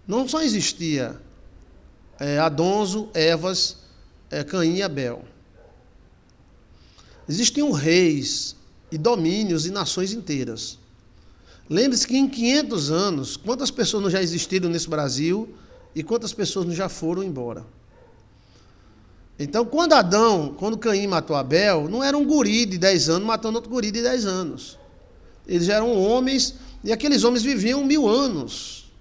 Não só existia Adonzo, Evas, Caim e Abel. Existiam reis e domínios e nações inteiras. Lembre-se que em 500 anos, quantas pessoas não já existiram nesse Brasil e quantas pessoas não já foram embora. Então, quando Caim matou Abel, não era um guri de 10 anos matando outro guri de 10 anos. Eles eram homens, e aqueles homens viviam 1000 anos.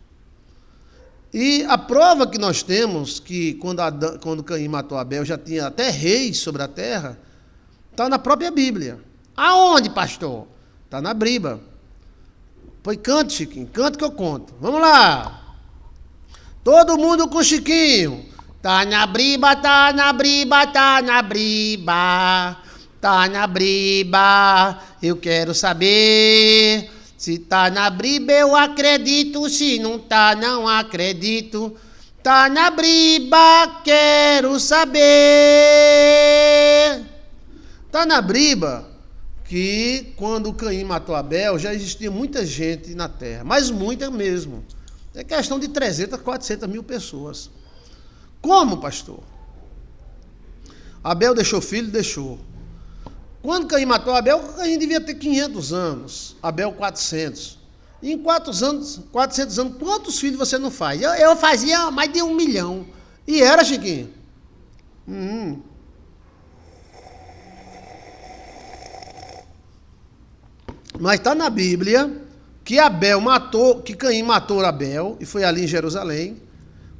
E a prova que nós temos, que quando Caim matou Abel, já tinha até reis sobre a terra, está na própria Bíblia. Aonde, pastor? Está na Bíblia. Pois cante, Chiquinho, cante que eu conto. Vamos lá. Todo mundo com o Chiquinho. Tá na Bíblia, tá na Bíblia, tá na Bíblia. Tá na Bíblia, eu quero saber. Se tá na Bíblia eu acredito, se não tá não acredito. Tá na Bíblia, quero saber. Tá na Bíblia que quando Caim matou Abel já existia muita gente na terra, mas muita mesmo. É questão de 300, 400 mil pessoas. Como, pastor? Abel deixou filho? Deixou. Quando Caim matou Abel, Caim devia ter 500 anos, Abel 400. E em 400 anos, quantos filhos você não faz? Eu fazia mais de 1 milhão. E era, Chiquinho? Mas está na Bíblia que Caim matou Abel, e foi ali em Jerusalém.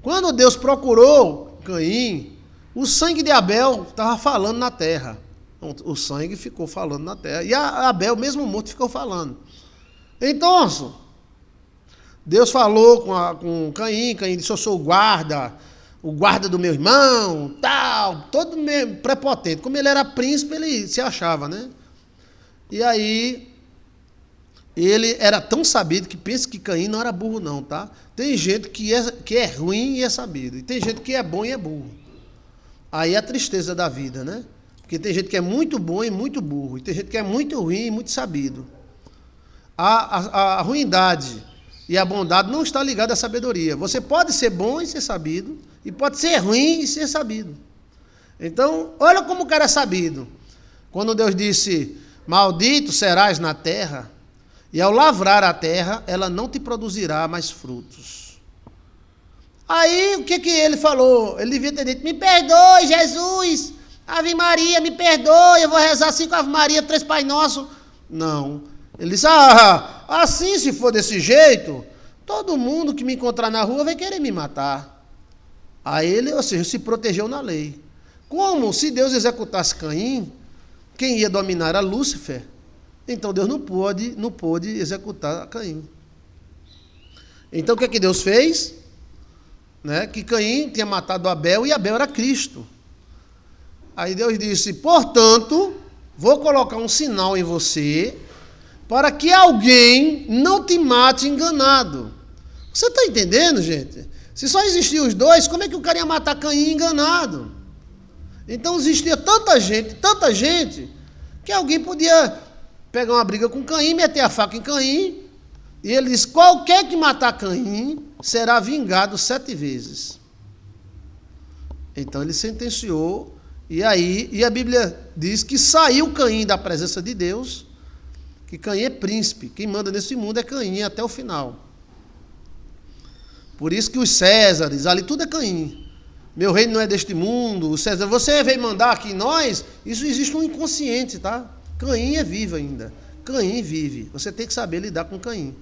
Quando Deus procurou Caim, o sangue de Abel estava falando na terra. O sangue ficou falando na terra. E Abel, mesmo morto, ficou falando. Então, Deus falou com Caim disse, eu sou o guarda do meu irmão, tal, todo meio prepotente. Como ele era príncipe, ele se achava, né? E aí, ele era tão sabido que pensa que Caim não era burro não, tá? Tem gente que é ruim e é sabido. E tem gente que é bom e é burro. Aí é a tristeza da vida, né? Porque tem gente que é muito bom e muito burro. E tem gente que é muito ruim e muito sabido. A ruindade e a bondade não está ligada à sabedoria. Você pode ser bom e ser sabido. E pode ser ruim e ser sabido. Então, olha como o cara é sabido. Quando Deus disse, maldito serás na terra, e ao lavrar a terra, ela não te produzirá mais frutos. Aí, o que ele falou? Ele devia ter dito, me perdoe, Jesus, Ave Maria, me perdoe, eu vou rezar 5 Ave Maria, 3 Pai Nosso. Não. Ele disse, assim se for desse jeito, todo mundo que me encontrar na rua vai querer me matar. Aí ele, ou seja, se protegeu na lei. Como se Deus executasse Caim, quem ia dominar era Lúcifer. Então Deus não pôde executar Caim. Então o que Deus fez? Né? Que Caim tinha matado Abel e Abel era Cristo. Aí Deus disse, portanto, vou colocar um sinal em você para que alguém não te mate enganado. Você está entendendo, gente? Se só existiam os dois, como é que o cara ia matar Caim enganado? Então existia tanta gente, que alguém podia pegar uma briga com Caim, meter a faca em Caim, e ele diz, qualquer que matar Caim será vingado 7 vezes. Então ele sentenciou, e a Bíblia diz que saiu Caim da presença de Deus, que Caim é príncipe, quem manda nesse mundo é Caim até o final. Por isso que os Césares, ali tudo é Caim. Meu reino não é deste mundo, o César, você veio mandar aqui em nós, isso existe um inconsciente, tá? Caim é vivo ainda. Caim vive. Você tem que saber lidar com Caim.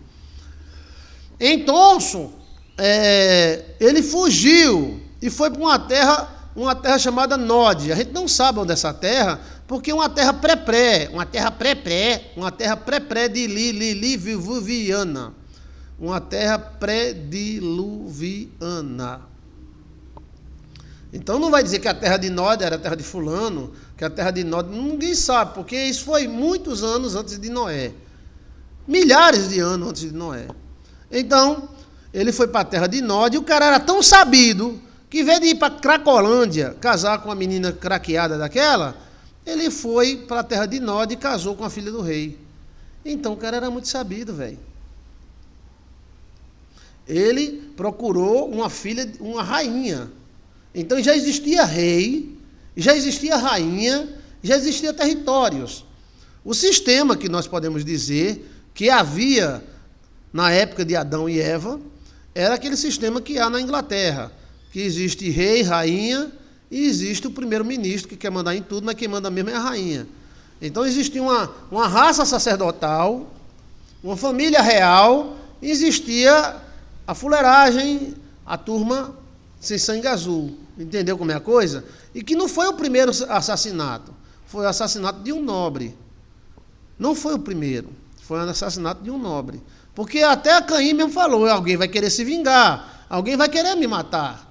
Então, ele fugiu e foi para uma terra chamada Nod. A gente não sabe onde é essa terra, porque é uma terra pré-pré diluviana. Uma terra pré-diluviana. Então não vai dizer que a terra de Nod era a terra de fulano, que a terra de Nod, ninguém sabe, porque isso foi muitos anos antes de Noé. Milhares de anos antes de Noé. Então, ele foi para a terra de Nod, e o cara era tão sabido, que em vez de ir para Cracolândia, casar com uma menina craqueada daquela, ele foi para a terra de Nod e casou com a filha do rei. Então o cara era muito sabido, velho. Ele procurou uma rainha. Então já existia rei, já existia rainha, já existia territórios. O sistema que nós podemos dizer que havia na época de Adão e Eva era aquele sistema que há na Inglaterra, que existe rei, rainha e existe o primeiro-ministro que quer mandar em tudo, mas quem manda mesmo é a rainha. Então existia uma raça sacerdotal, uma família real, e existia a fuleiragem, a turma sem sangue azul. Entendeu como é a coisa? E que não foi o primeiro assassinato, foi o assassinato de um nobre. Não foi o primeiro, foi o assassinato de um nobre. Porque até Caim mesmo falou, alguém vai querer se vingar, alguém vai querer me matar.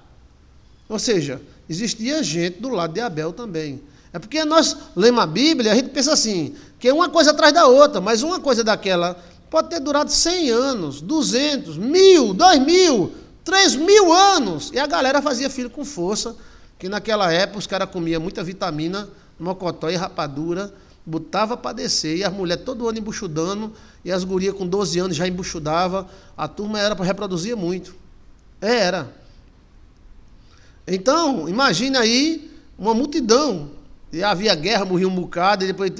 Ou seja, existia gente do lado de Abel também. É porque nós lemos a Bíblia, a gente pensa assim, que é uma coisa atrás da outra, mas uma coisa daquela pode ter durado 100 anos, 200, 1000, 2000, 3000 anos. E a galera fazia filho com força, que naquela época os caras comiam muita vitamina, mocotó e rapadura, botava para descer, e as mulheres todo ano embuchudando, e as gurias com 12 anos já embuchudava, a turma era para reproduzir muito. Era. Então, imagine aí uma multidão, e havia guerra, morria um bocado, e depois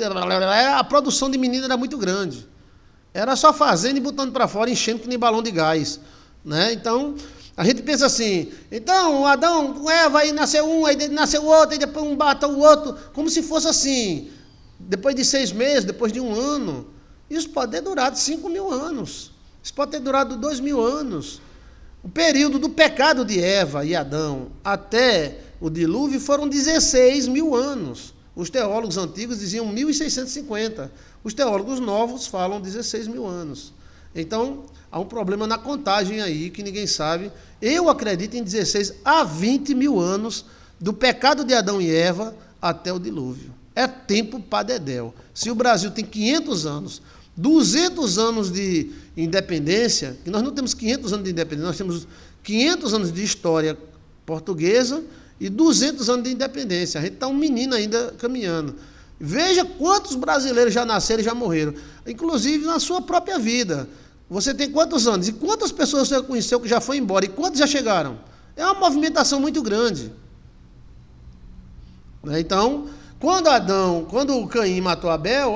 a produção de menina era muito grande. Era só fazendo e botando para fora, enchendo que nem balão de gás. Né? Então, a gente pensa assim, então, Adão com Eva, aí nasceu um, aí nasceu outro, aí depois um bata o outro, como se fosse assim, depois de 6 meses, depois de 1 ano. Isso pode ter durado 5.000 anos, isso pode ter durado 2.000 anos. O período do pecado de Eva e Adão até o dilúvio foram 16.000 anos. Os teólogos antigos diziam 1.650. Os teólogos novos falam 16.000 anos. Então, há um problema na contagem aí, que ninguém sabe. Eu acredito em 16 a 20.000 anos do pecado de Adão e Eva até o dilúvio. É tempo para dedéu. Se o Brasil tem 500 anos, 200 anos de independência, que nós não temos 500 anos de independência, nós temos 500 anos de história portuguesa e 200 anos de independência. A gente está um menino ainda caminhando. Veja quantos brasileiros já nasceram e já morreram, inclusive na sua própria vida. Você tem quantos anos? E quantas pessoas você conheceu que já foi embora? E quantos já chegaram? É uma movimentação muito grande. Então, quando o Caim matou Abel,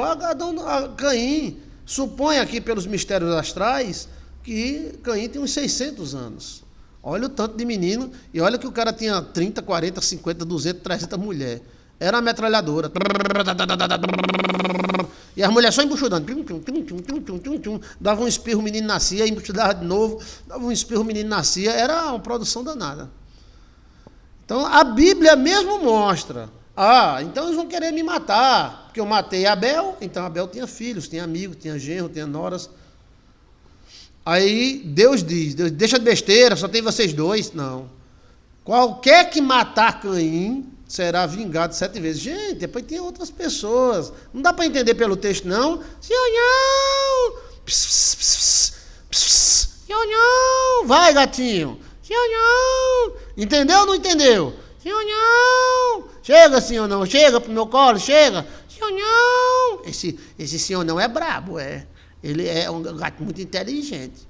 Caim supõe aqui pelos mistérios astrais que Caim tem uns 600 anos. Olha o tanto de menino, e olha que o cara tinha 30, 40, 50, 200, 300 mulheres. Era uma metralhadora. E as mulheres só embuchudando. Dava um espirro, o menino nascia, embuchudava de novo, dava um espirro, o menino nascia. Era uma produção danada. Então, a Bíblia mesmo mostra. Então eles vão querer me matar, porque eu matei Abel, então Abel tinha filhos, tinha amigos, tinha genro, tinha noras. Aí Deus diz, deixa de besteira, só tem vocês dois. Não. Qualquer que matar Caim será vingado 7 vezes. Gente, depois tem outras pessoas. Não dá para entender pelo texto, não. Senhor, senhor, vai, gatinho. Senhor, entendeu ou não entendeu? Senhor, chega, senhor, não, chega pro meu colo, chega. Senhor, não. Esse senhor não é brabo, é. Ele é um gato muito inteligente.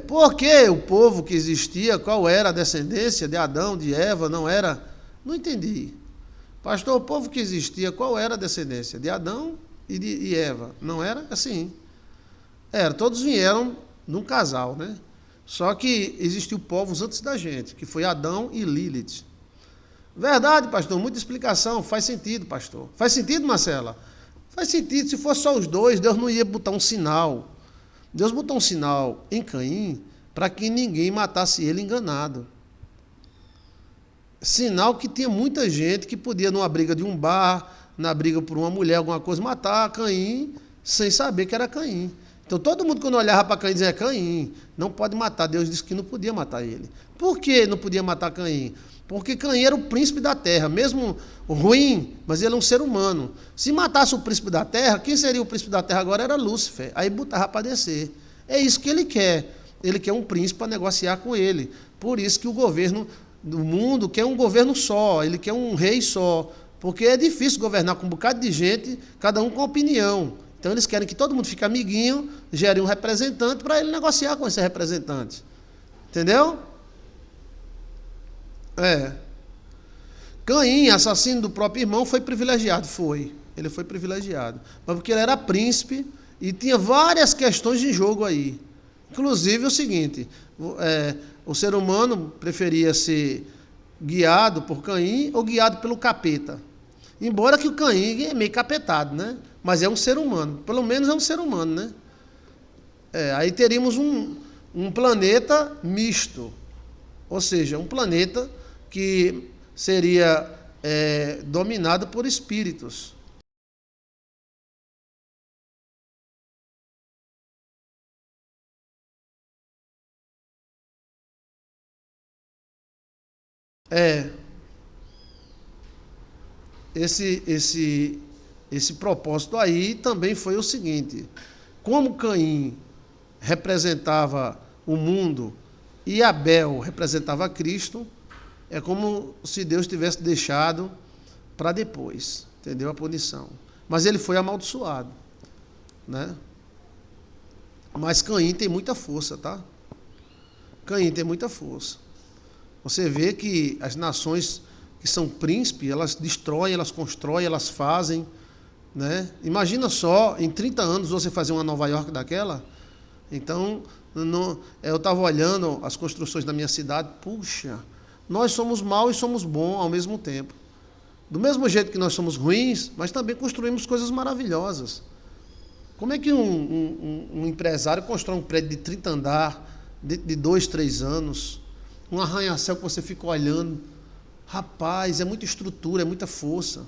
Porque o povo que existia, qual era a descendência de Adão, de Eva, não era? Não entendi. Pastor, o povo que existia, qual era a descendência? De Adão e Eva. Não era assim. Todos vieram de um casal, né? Só que existiu povos antes da gente, que foi Adão e Lilith. Verdade, pastor, muita explicação, faz sentido, pastor. Faz sentido, Marcela? Faz sentido, se fosse só os dois, Deus não ia botar um sinal. Deus botou um sinal em Caim para que ninguém matasse ele enganado. Sinal que tinha muita gente que podia, numa briga de um bar, na briga por uma mulher, alguma coisa, matar Caim sem saber que era Caim. Então todo mundo quando olhava para Caim dizia, Caim, não pode matar. Deus disse que não podia matar ele. Por que não podia matar Caim? Porque Caim era o príncipe da terra, mesmo ruim, mas ele é um ser humano. Se matasse o príncipe da terra, quem seria o príncipe da terra agora era Lúcifer. Aí botava para descer. É isso que ele quer. Ele quer um príncipe para negociar com ele. Por isso que o governo do mundo quer um governo só, ele quer um rei só. Porque é difícil governar com um bocado de gente, cada um com opinião. Então eles querem que todo mundo fique amiguinho, gere um representante para ele negociar com esse representante. Entendeu? Caim, assassino do próprio irmão, foi privilegiado. Ele foi privilegiado. Mas porque ele era príncipe e tinha várias questões em jogo aí. Inclusive o seguinte, o ser humano preferia ser guiado por Caim ou guiado pelo capeta. Embora que o Caim é meio capetado, né? Mas é um ser humano. Pelo menos é um ser humano, né? Aí teríamos um planeta misto. Ou seja, um planeta que seria dominado por espíritos. É, esse propósito aí também foi o seguinte: como Caim representava o mundo e Abel representava Cristo, é como se Deus tivesse deixado para depois, entendeu? A punição. Mas ele foi amaldiçoado, né? Mas Caim tem muita força, tá? Caim tem muita força. Você vê que as nações que são príncipes, elas destroem, elas constroem, elas fazem, né? Imagina só, em 30 anos você fazer uma Nova York daquela. Então, eu estava olhando as construções da minha cidade, puxa, nós somos maus e somos bons ao mesmo tempo. Do mesmo jeito que nós somos ruins, mas também construímos coisas maravilhosas. Como é que um empresário constrói um prédio de 30 andares, de 2, 3 anos, um arranha-céu que você fica olhando? Rapaz, é muita estrutura, é muita força.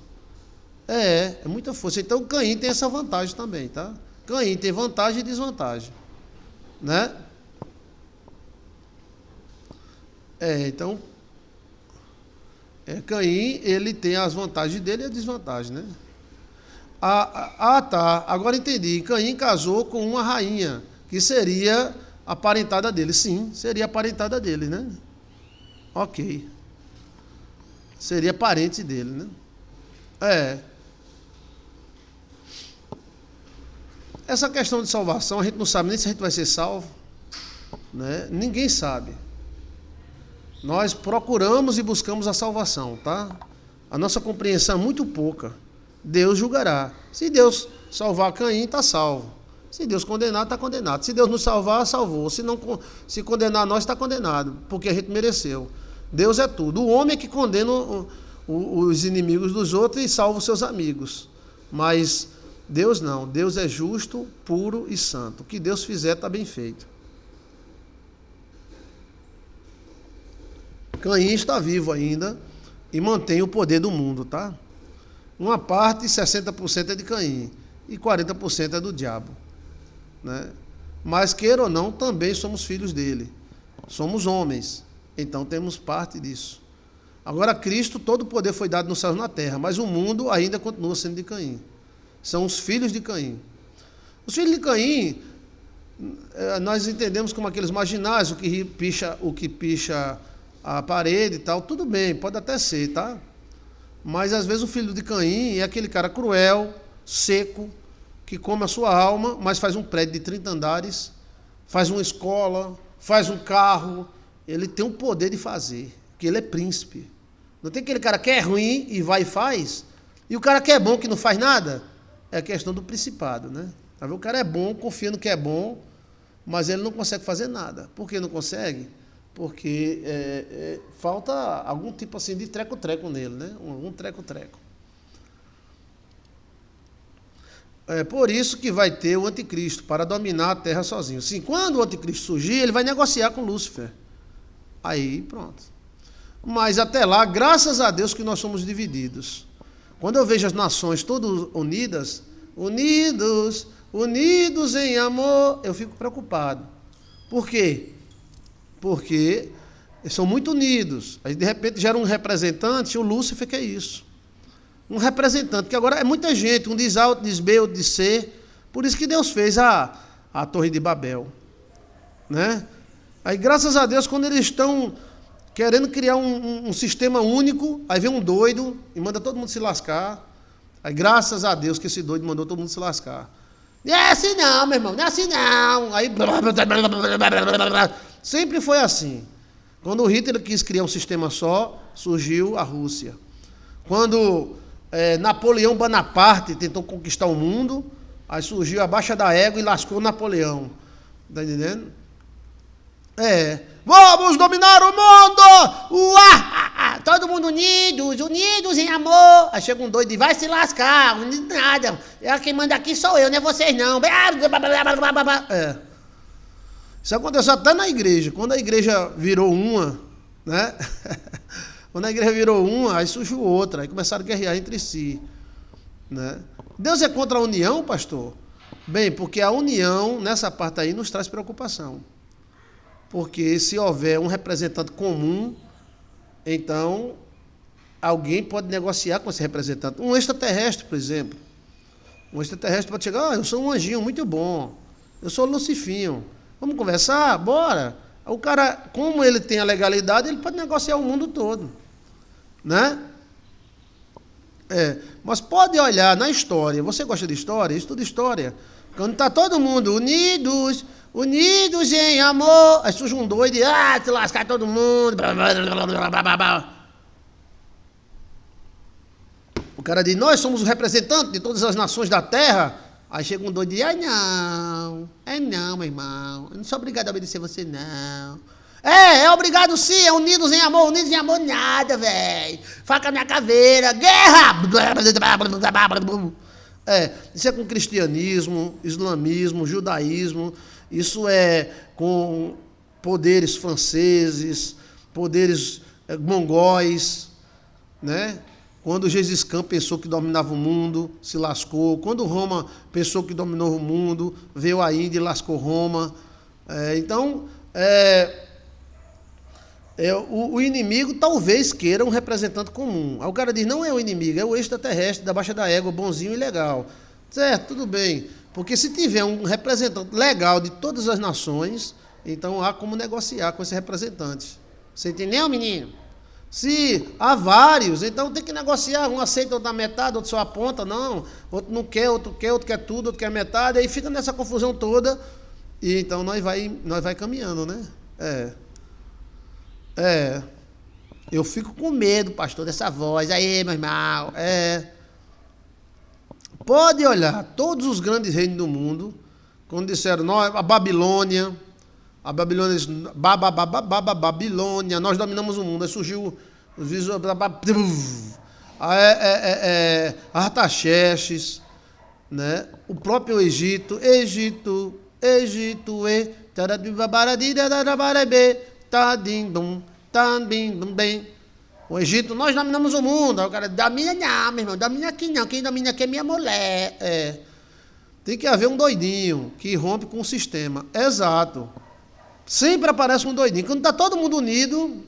É muita força. Então, Caim tem essa vantagem também, tá? Caim tem vantagem e desvantagem, né? Então, Caim, ele tem as vantagens dele e a desvantagem, né? Tá. Agora entendi. Caim casou com uma rainha, que seria a parentada dele. Sim, seria a parentada dele, né? Ok. Seria parente dele, né? Essa questão de salvação, a gente não sabe nem se a gente vai ser salvo, né? Ninguém sabe. Nós procuramos e buscamos a salvação, tá? A nossa compreensão é muito pouca. Deus julgará. Se Deus salvar Caim, está salvo. Se Deus condenar, está condenado. Se Deus nos salvar, salvou. Se condenar nós, está condenado, porque a gente mereceu. Deus é tudo. O homem é que condena os inimigos dos outros e salva os seus amigos. Mas Deus não. Deus é justo, puro e santo. O que Deus fizer está bem feito. Caim está vivo ainda e mantém o poder do mundo, tá? Uma parte, 60% é de Caim e 40% é do diabo, né? Mas, queira ou não, também somos filhos dele. Somos homens, então temos parte disso. Agora, Cristo, todo o poder foi dado nos céus e na terra, mas o mundo ainda continua sendo de Caim. São os filhos de Caim. Os filhos de Caim, nós entendemos como aqueles marginais, o que picha a parede e tal, tudo bem, pode até ser, tá? Mas às vezes o filho de Caim é aquele cara cruel, seco, que come a sua alma, mas faz um prédio de 30 andares, faz uma escola, faz um carro. Ele tem o poder de fazer, porque ele é príncipe. Não tem aquele cara que é ruim e vai e faz, e o cara que é bom que não faz nada. É a questão do principado, né? Tá vendo? O cara é bom, confia no que é bom, mas ele não consegue fazer nada. Por que não consegue? Porque falta algum tipo assim de treco-treco nele, né? Um treco-treco. É por isso que vai ter o anticristo, para dominar a terra sozinho. Sim, quando o anticristo surgir, ele vai negociar com Lúcifer. Aí, pronto. Mas até lá, graças a Deus que nós somos divididos. Quando eu vejo as nações todas unidas, unidos em amor, eu fico preocupado. Por quê? Porque eles são muito unidos. Aí, de repente, gera um representante, o Lúcifer, que é isso. Um representante, que agora é muita gente, um diz A, outro diz B, outro diz C. Por isso que Deus fez a Torre de Babel, né? Aí, graças a Deus, quando eles estão querendo criar um sistema único, aí vem um doido e manda todo mundo se lascar. Aí, graças a Deus que esse doido mandou todo mundo se lascar. Não é assim não, meu irmão, não é assim não. Aí, sempre foi assim. Quando o Hitler quis criar um sistema só, surgiu a Rússia. Quando Napoleão Bonaparte tentou conquistar o mundo, aí surgiu a baixa da égua e lascou Napoleão. Tá entendendo? Vamos dominar o mundo! Uá! Todo mundo unidos em amor. Aí chega um doido e vai se lascar. Nada. Quem manda aqui sou eu, não é vocês não. Isso aconteceu até na igreja. Quando a igreja virou uma, né? Quando a igreja virou uma, aí surgiu outra. Aí começaram a guerrear entre si, né? Deus é contra a união, pastor? Bem, porque a união, nessa parte aí, nos traz preocupação. Porque se houver um representante comum, Então, alguém pode negociar com esse representante. Um extraterrestre, por exemplo. Um extraterrestre pode chegar, eu sou um anjinho muito bom, eu sou Lucifinho, vamos conversar? Bora. O cara, como ele tem a legalidade, ele pode negociar o mundo todo, né? Mas pode olhar na história, você gosta de história? Estuda história. Quando está todo mundo unidos em amor, aí surge um doido e, se lascar todo mundo, blá, blá, blá, blá, blá, blá, blá. O cara diz, nós somos os representantes de todas as nações da terra. Aí chega um doido e diz, não, meu irmão, eu não sou obrigado a obedecer você, não. É obrigado sim, é unidos em amor nada, velho. Faca na caveira, guerra! Isso é com cristianismo, islamismo, judaísmo, isso é com poderes franceses, poderes mongóis, né? Quando Gengis Khan pensou que dominava o mundo, se lascou. Quando Roma pensou que dominou o mundo, veio a Índia e lascou Roma. O inimigo talvez queira um representante comum. Aí o cara diz, não é o inimigo, é o extraterrestre da baixa da égua, bonzinho e legal. Certo, tudo bem. Porque se tiver um representante legal de todas as nações, então há como negociar com esse representante. Você entendeu, menino? Se há vários, então tem que negociar. Um aceita, outro dá metade, outro só aponta, não. Outro não quer, outro quer tudo, outro quer metade. Aí fica nessa confusão toda. E então nós vai caminhando, né? Eu fico com medo, pastor, dessa voz. Aí, meu irmão. Pode olhar, todos os grandes reinos do mundo, quando disseram, a Babilônia, Babilônia, nós dominamos o mundo. Aí surgiu os visual, Artaxerxes, né? O próprio Egito, o Egito, nós dominamos o mundo. Aí o cara, domina não, meu irmão, domina aqui não, quem domina aqui é minha mulher. Tem que haver um doidinho que rompe com o sistema. Exato. Sempre aparece um doidinho. Quando está todo mundo unido,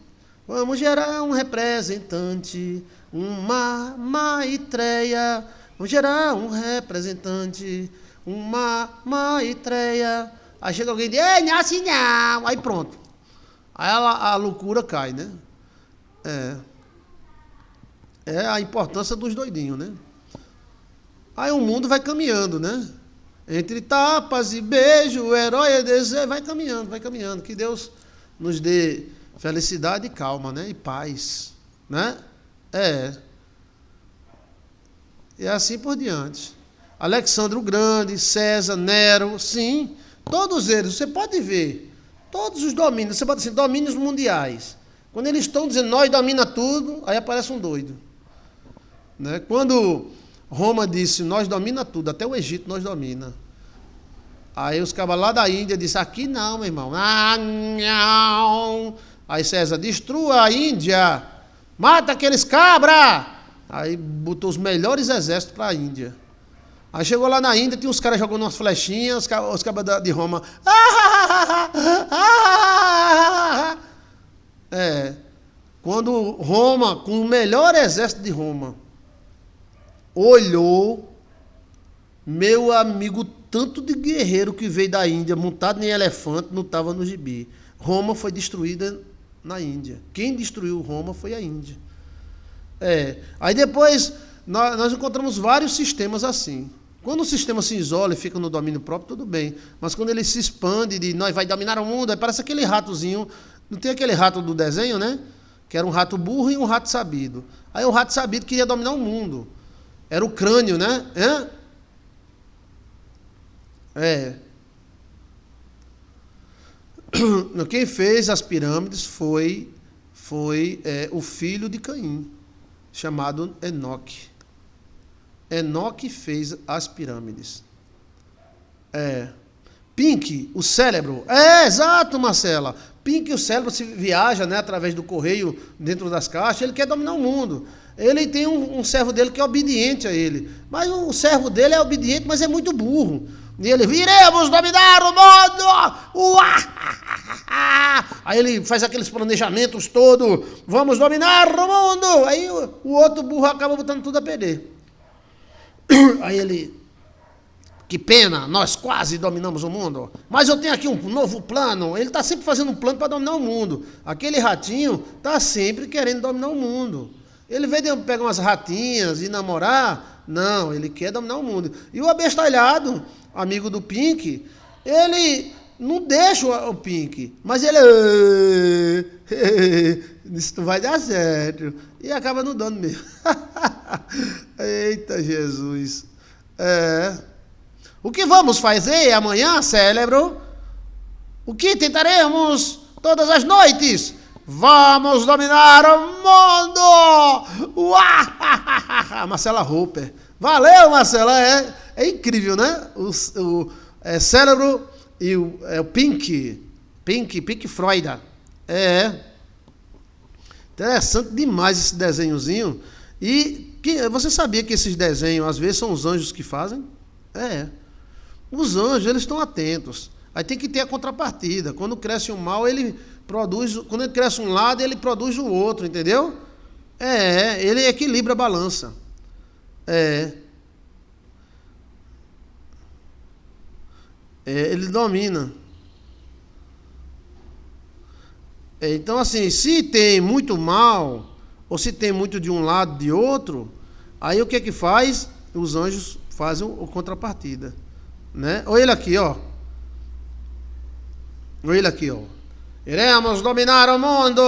vamos gerar um representante, uma maitreya. Vamos gerar um representante, uma maitreya. Aí chega alguém e diz, não, assim não. Aí pronto. Aí a loucura cai, né? É a importância dos doidinhos, né? Aí o mundo vai caminhando, né? Entre tapas e beijo, herói e desejo, vai caminhando. Que Deus nos dê felicidade e calma, né? E paz, né? E assim por diante. Alexandre o Grande, César, Nero, sim, todos eles, você pode ver, todos os domínios, você pode dizer, domínios mundiais. Quando eles estão dizendo, nós domina tudo, aí aparece um doido. Né? Quando Roma disse, nós domina tudo, até o Egito nós domina. Aí os cabas lá da Índia disseram, aqui não, meu irmão. Não. Aí César, destrua a Índia, mata aqueles cabras. Aí botou os melhores exércitos para a Índia. Aí chegou lá na Índia, tinha uns caras jogando umas flechinhas, os cabas de Roma. Quando Roma, com o melhor exército de Roma, olhou, meu amigo, tanto de guerreiro que veio da Índia, montado em elefante, não estava no gibi. Roma foi destruída na Índia. Quem destruiu Roma foi a Índia. Aí depois, nós encontramos vários sistemas assim. Quando o sistema se isola e fica no domínio próprio, tudo bem. Mas quando ele se expande, de nós vai dominar o mundo, aí parece aquele ratozinho. Não tem aquele rato do desenho, né? Que era um rato burro e um rato sabido. Aí o rato sabido queria dominar o mundo. Era o crânio, né? Quem fez as pirâmides foi o filho de Caim, chamado Enoque. Enoque fez as pirâmides. Pink, o cérebro. Exato, Marcela. Pink, o cérebro, se viaja, né, através do correio dentro das caixas, ele quer dominar o mundo. Ele tem um servo dele que é obediente a ele. Mas o servo dele é obediente, mas é muito burro. E ele, iremos dominar o mundo! Aí ele faz aqueles planejamentos todos, vamos dominar o mundo. Aí o outro burro acaba botando tudo a perder. Aí ele, que pena, nós quase dominamos o mundo, mas eu tenho aqui um novo plano. Ele está sempre fazendo um plano para dominar o mundo. Aquele ratinho está sempre querendo dominar o mundo. Ele veio pegar umas ratinhas e namorar, não, ele quer dominar o mundo. E o abestalhado, amigo do Pink, ele não deixa o Pink, mas ele isso não vai dar certo. E acaba não dando mesmo. Eita Jesus. O que vamos fazer amanhã, cérebro? O que tentaremos todas as noites? Vamos dominar o mundo! Uá! Marcela Roper. Valeu, Marcela. É incrível, né? O cérebro e o Pink Floyd. Interessante demais esse desenhozinho. E você sabia que esses desenhos, às vezes, são os anjos que fazem? Os anjos, eles estão atentos. Aí tem que ter a contrapartida. Quando cresce um mal, ele produz... Quando ele cresce um lado, ele produz o outro, entendeu? Ele equilibra a balança. Ele domina. Então, assim, se tem muito mal, ou se tem muito de um lado de outro, aí o que é que faz? Os anjos fazem a contrapartida, né? Olha ele aqui, ó. Olha ele aqui, ó. Iremos dominar o mundo.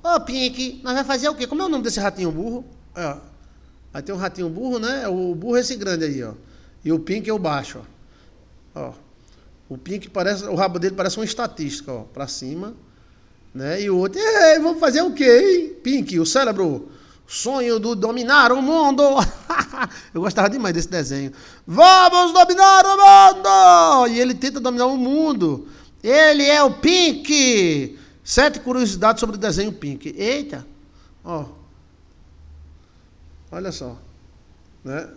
Ô, Pink, nós vamos fazer o quê? Como é o nome desse ratinho burro? Aí tem um ratinho burro, né? O burro é esse grande aí, ó. E o Pink é o baixo, ó. O Pink parece, o rabo dele parece uma estatística, ó, pra cima, né? E o outro, vamos fazer o quê, hein? Pink, o cérebro, sonho do dominar o mundo. Eu gostava demais desse desenho. Vamos dominar o mundo! E ele tenta dominar o mundo. Ele é o Pink. 7 curiosidades sobre o desenho Pink. Eita, ó. Olha só, né?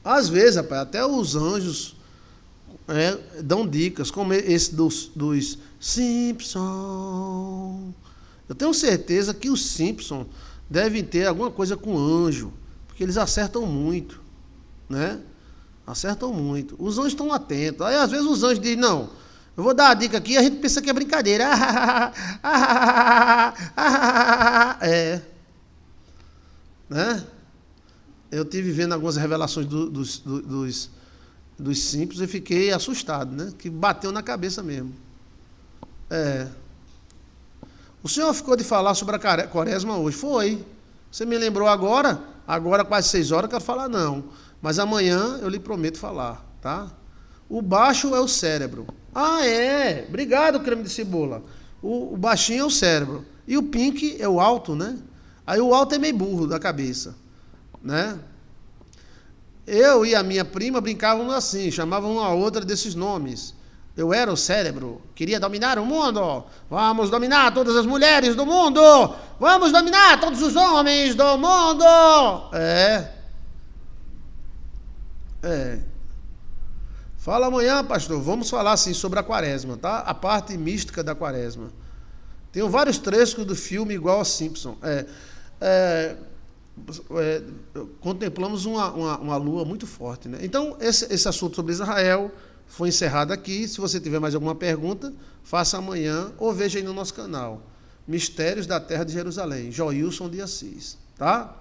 Às vezes, rapaz, até os anjos dão dicas, como esse dos Simpsons. Eu tenho certeza que os Simpsons devem ter alguma coisa com anjo, porque eles acertam muito, né? Acertam muito. Os anjos estão atentos. Aí, às vezes, os anjos dizem, não, eu vou dar a dica aqui, a gente pensa que é brincadeira. Né? Eu tive vendo algumas revelações dos Simpsons e fiquei assustado, né? Que bateu na cabeça mesmo. O senhor ficou de falar sobre a quaresma hoje? Foi. Você me lembrou agora quase 6 horas, eu quero falar não. Mas amanhã eu lhe prometo falar, tá? O baixo é o cérebro. Obrigado, creme de cebola. O baixinho é o cérebro. E o Pink é o alto, né? Aí o alto é meio burro da cabeça, né? Eu e a minha prima brincávamos assim, chamavam uma a outra desses nomes. Eu era o cérebro, queria dominar o mundo. Vamos dominar todas as mulheres do mundo. Vamos dominar todos os homens do mundo. Fala amanhã, pastor. Vamos falar assim sobre a quaresma, tá? A parte mística da quaresma. Tenho vários trechos do filme igual a Simpson. Contemplamos uma lua muito forte, né? Então, esse assunto sobre Israel foi encerrado aqui. Se você tiver mais alguma pergunta, faça amanhã ou veja aí no nosso canal. Mistérios da Terra de Jerusalém, Joilson de Assis, tá?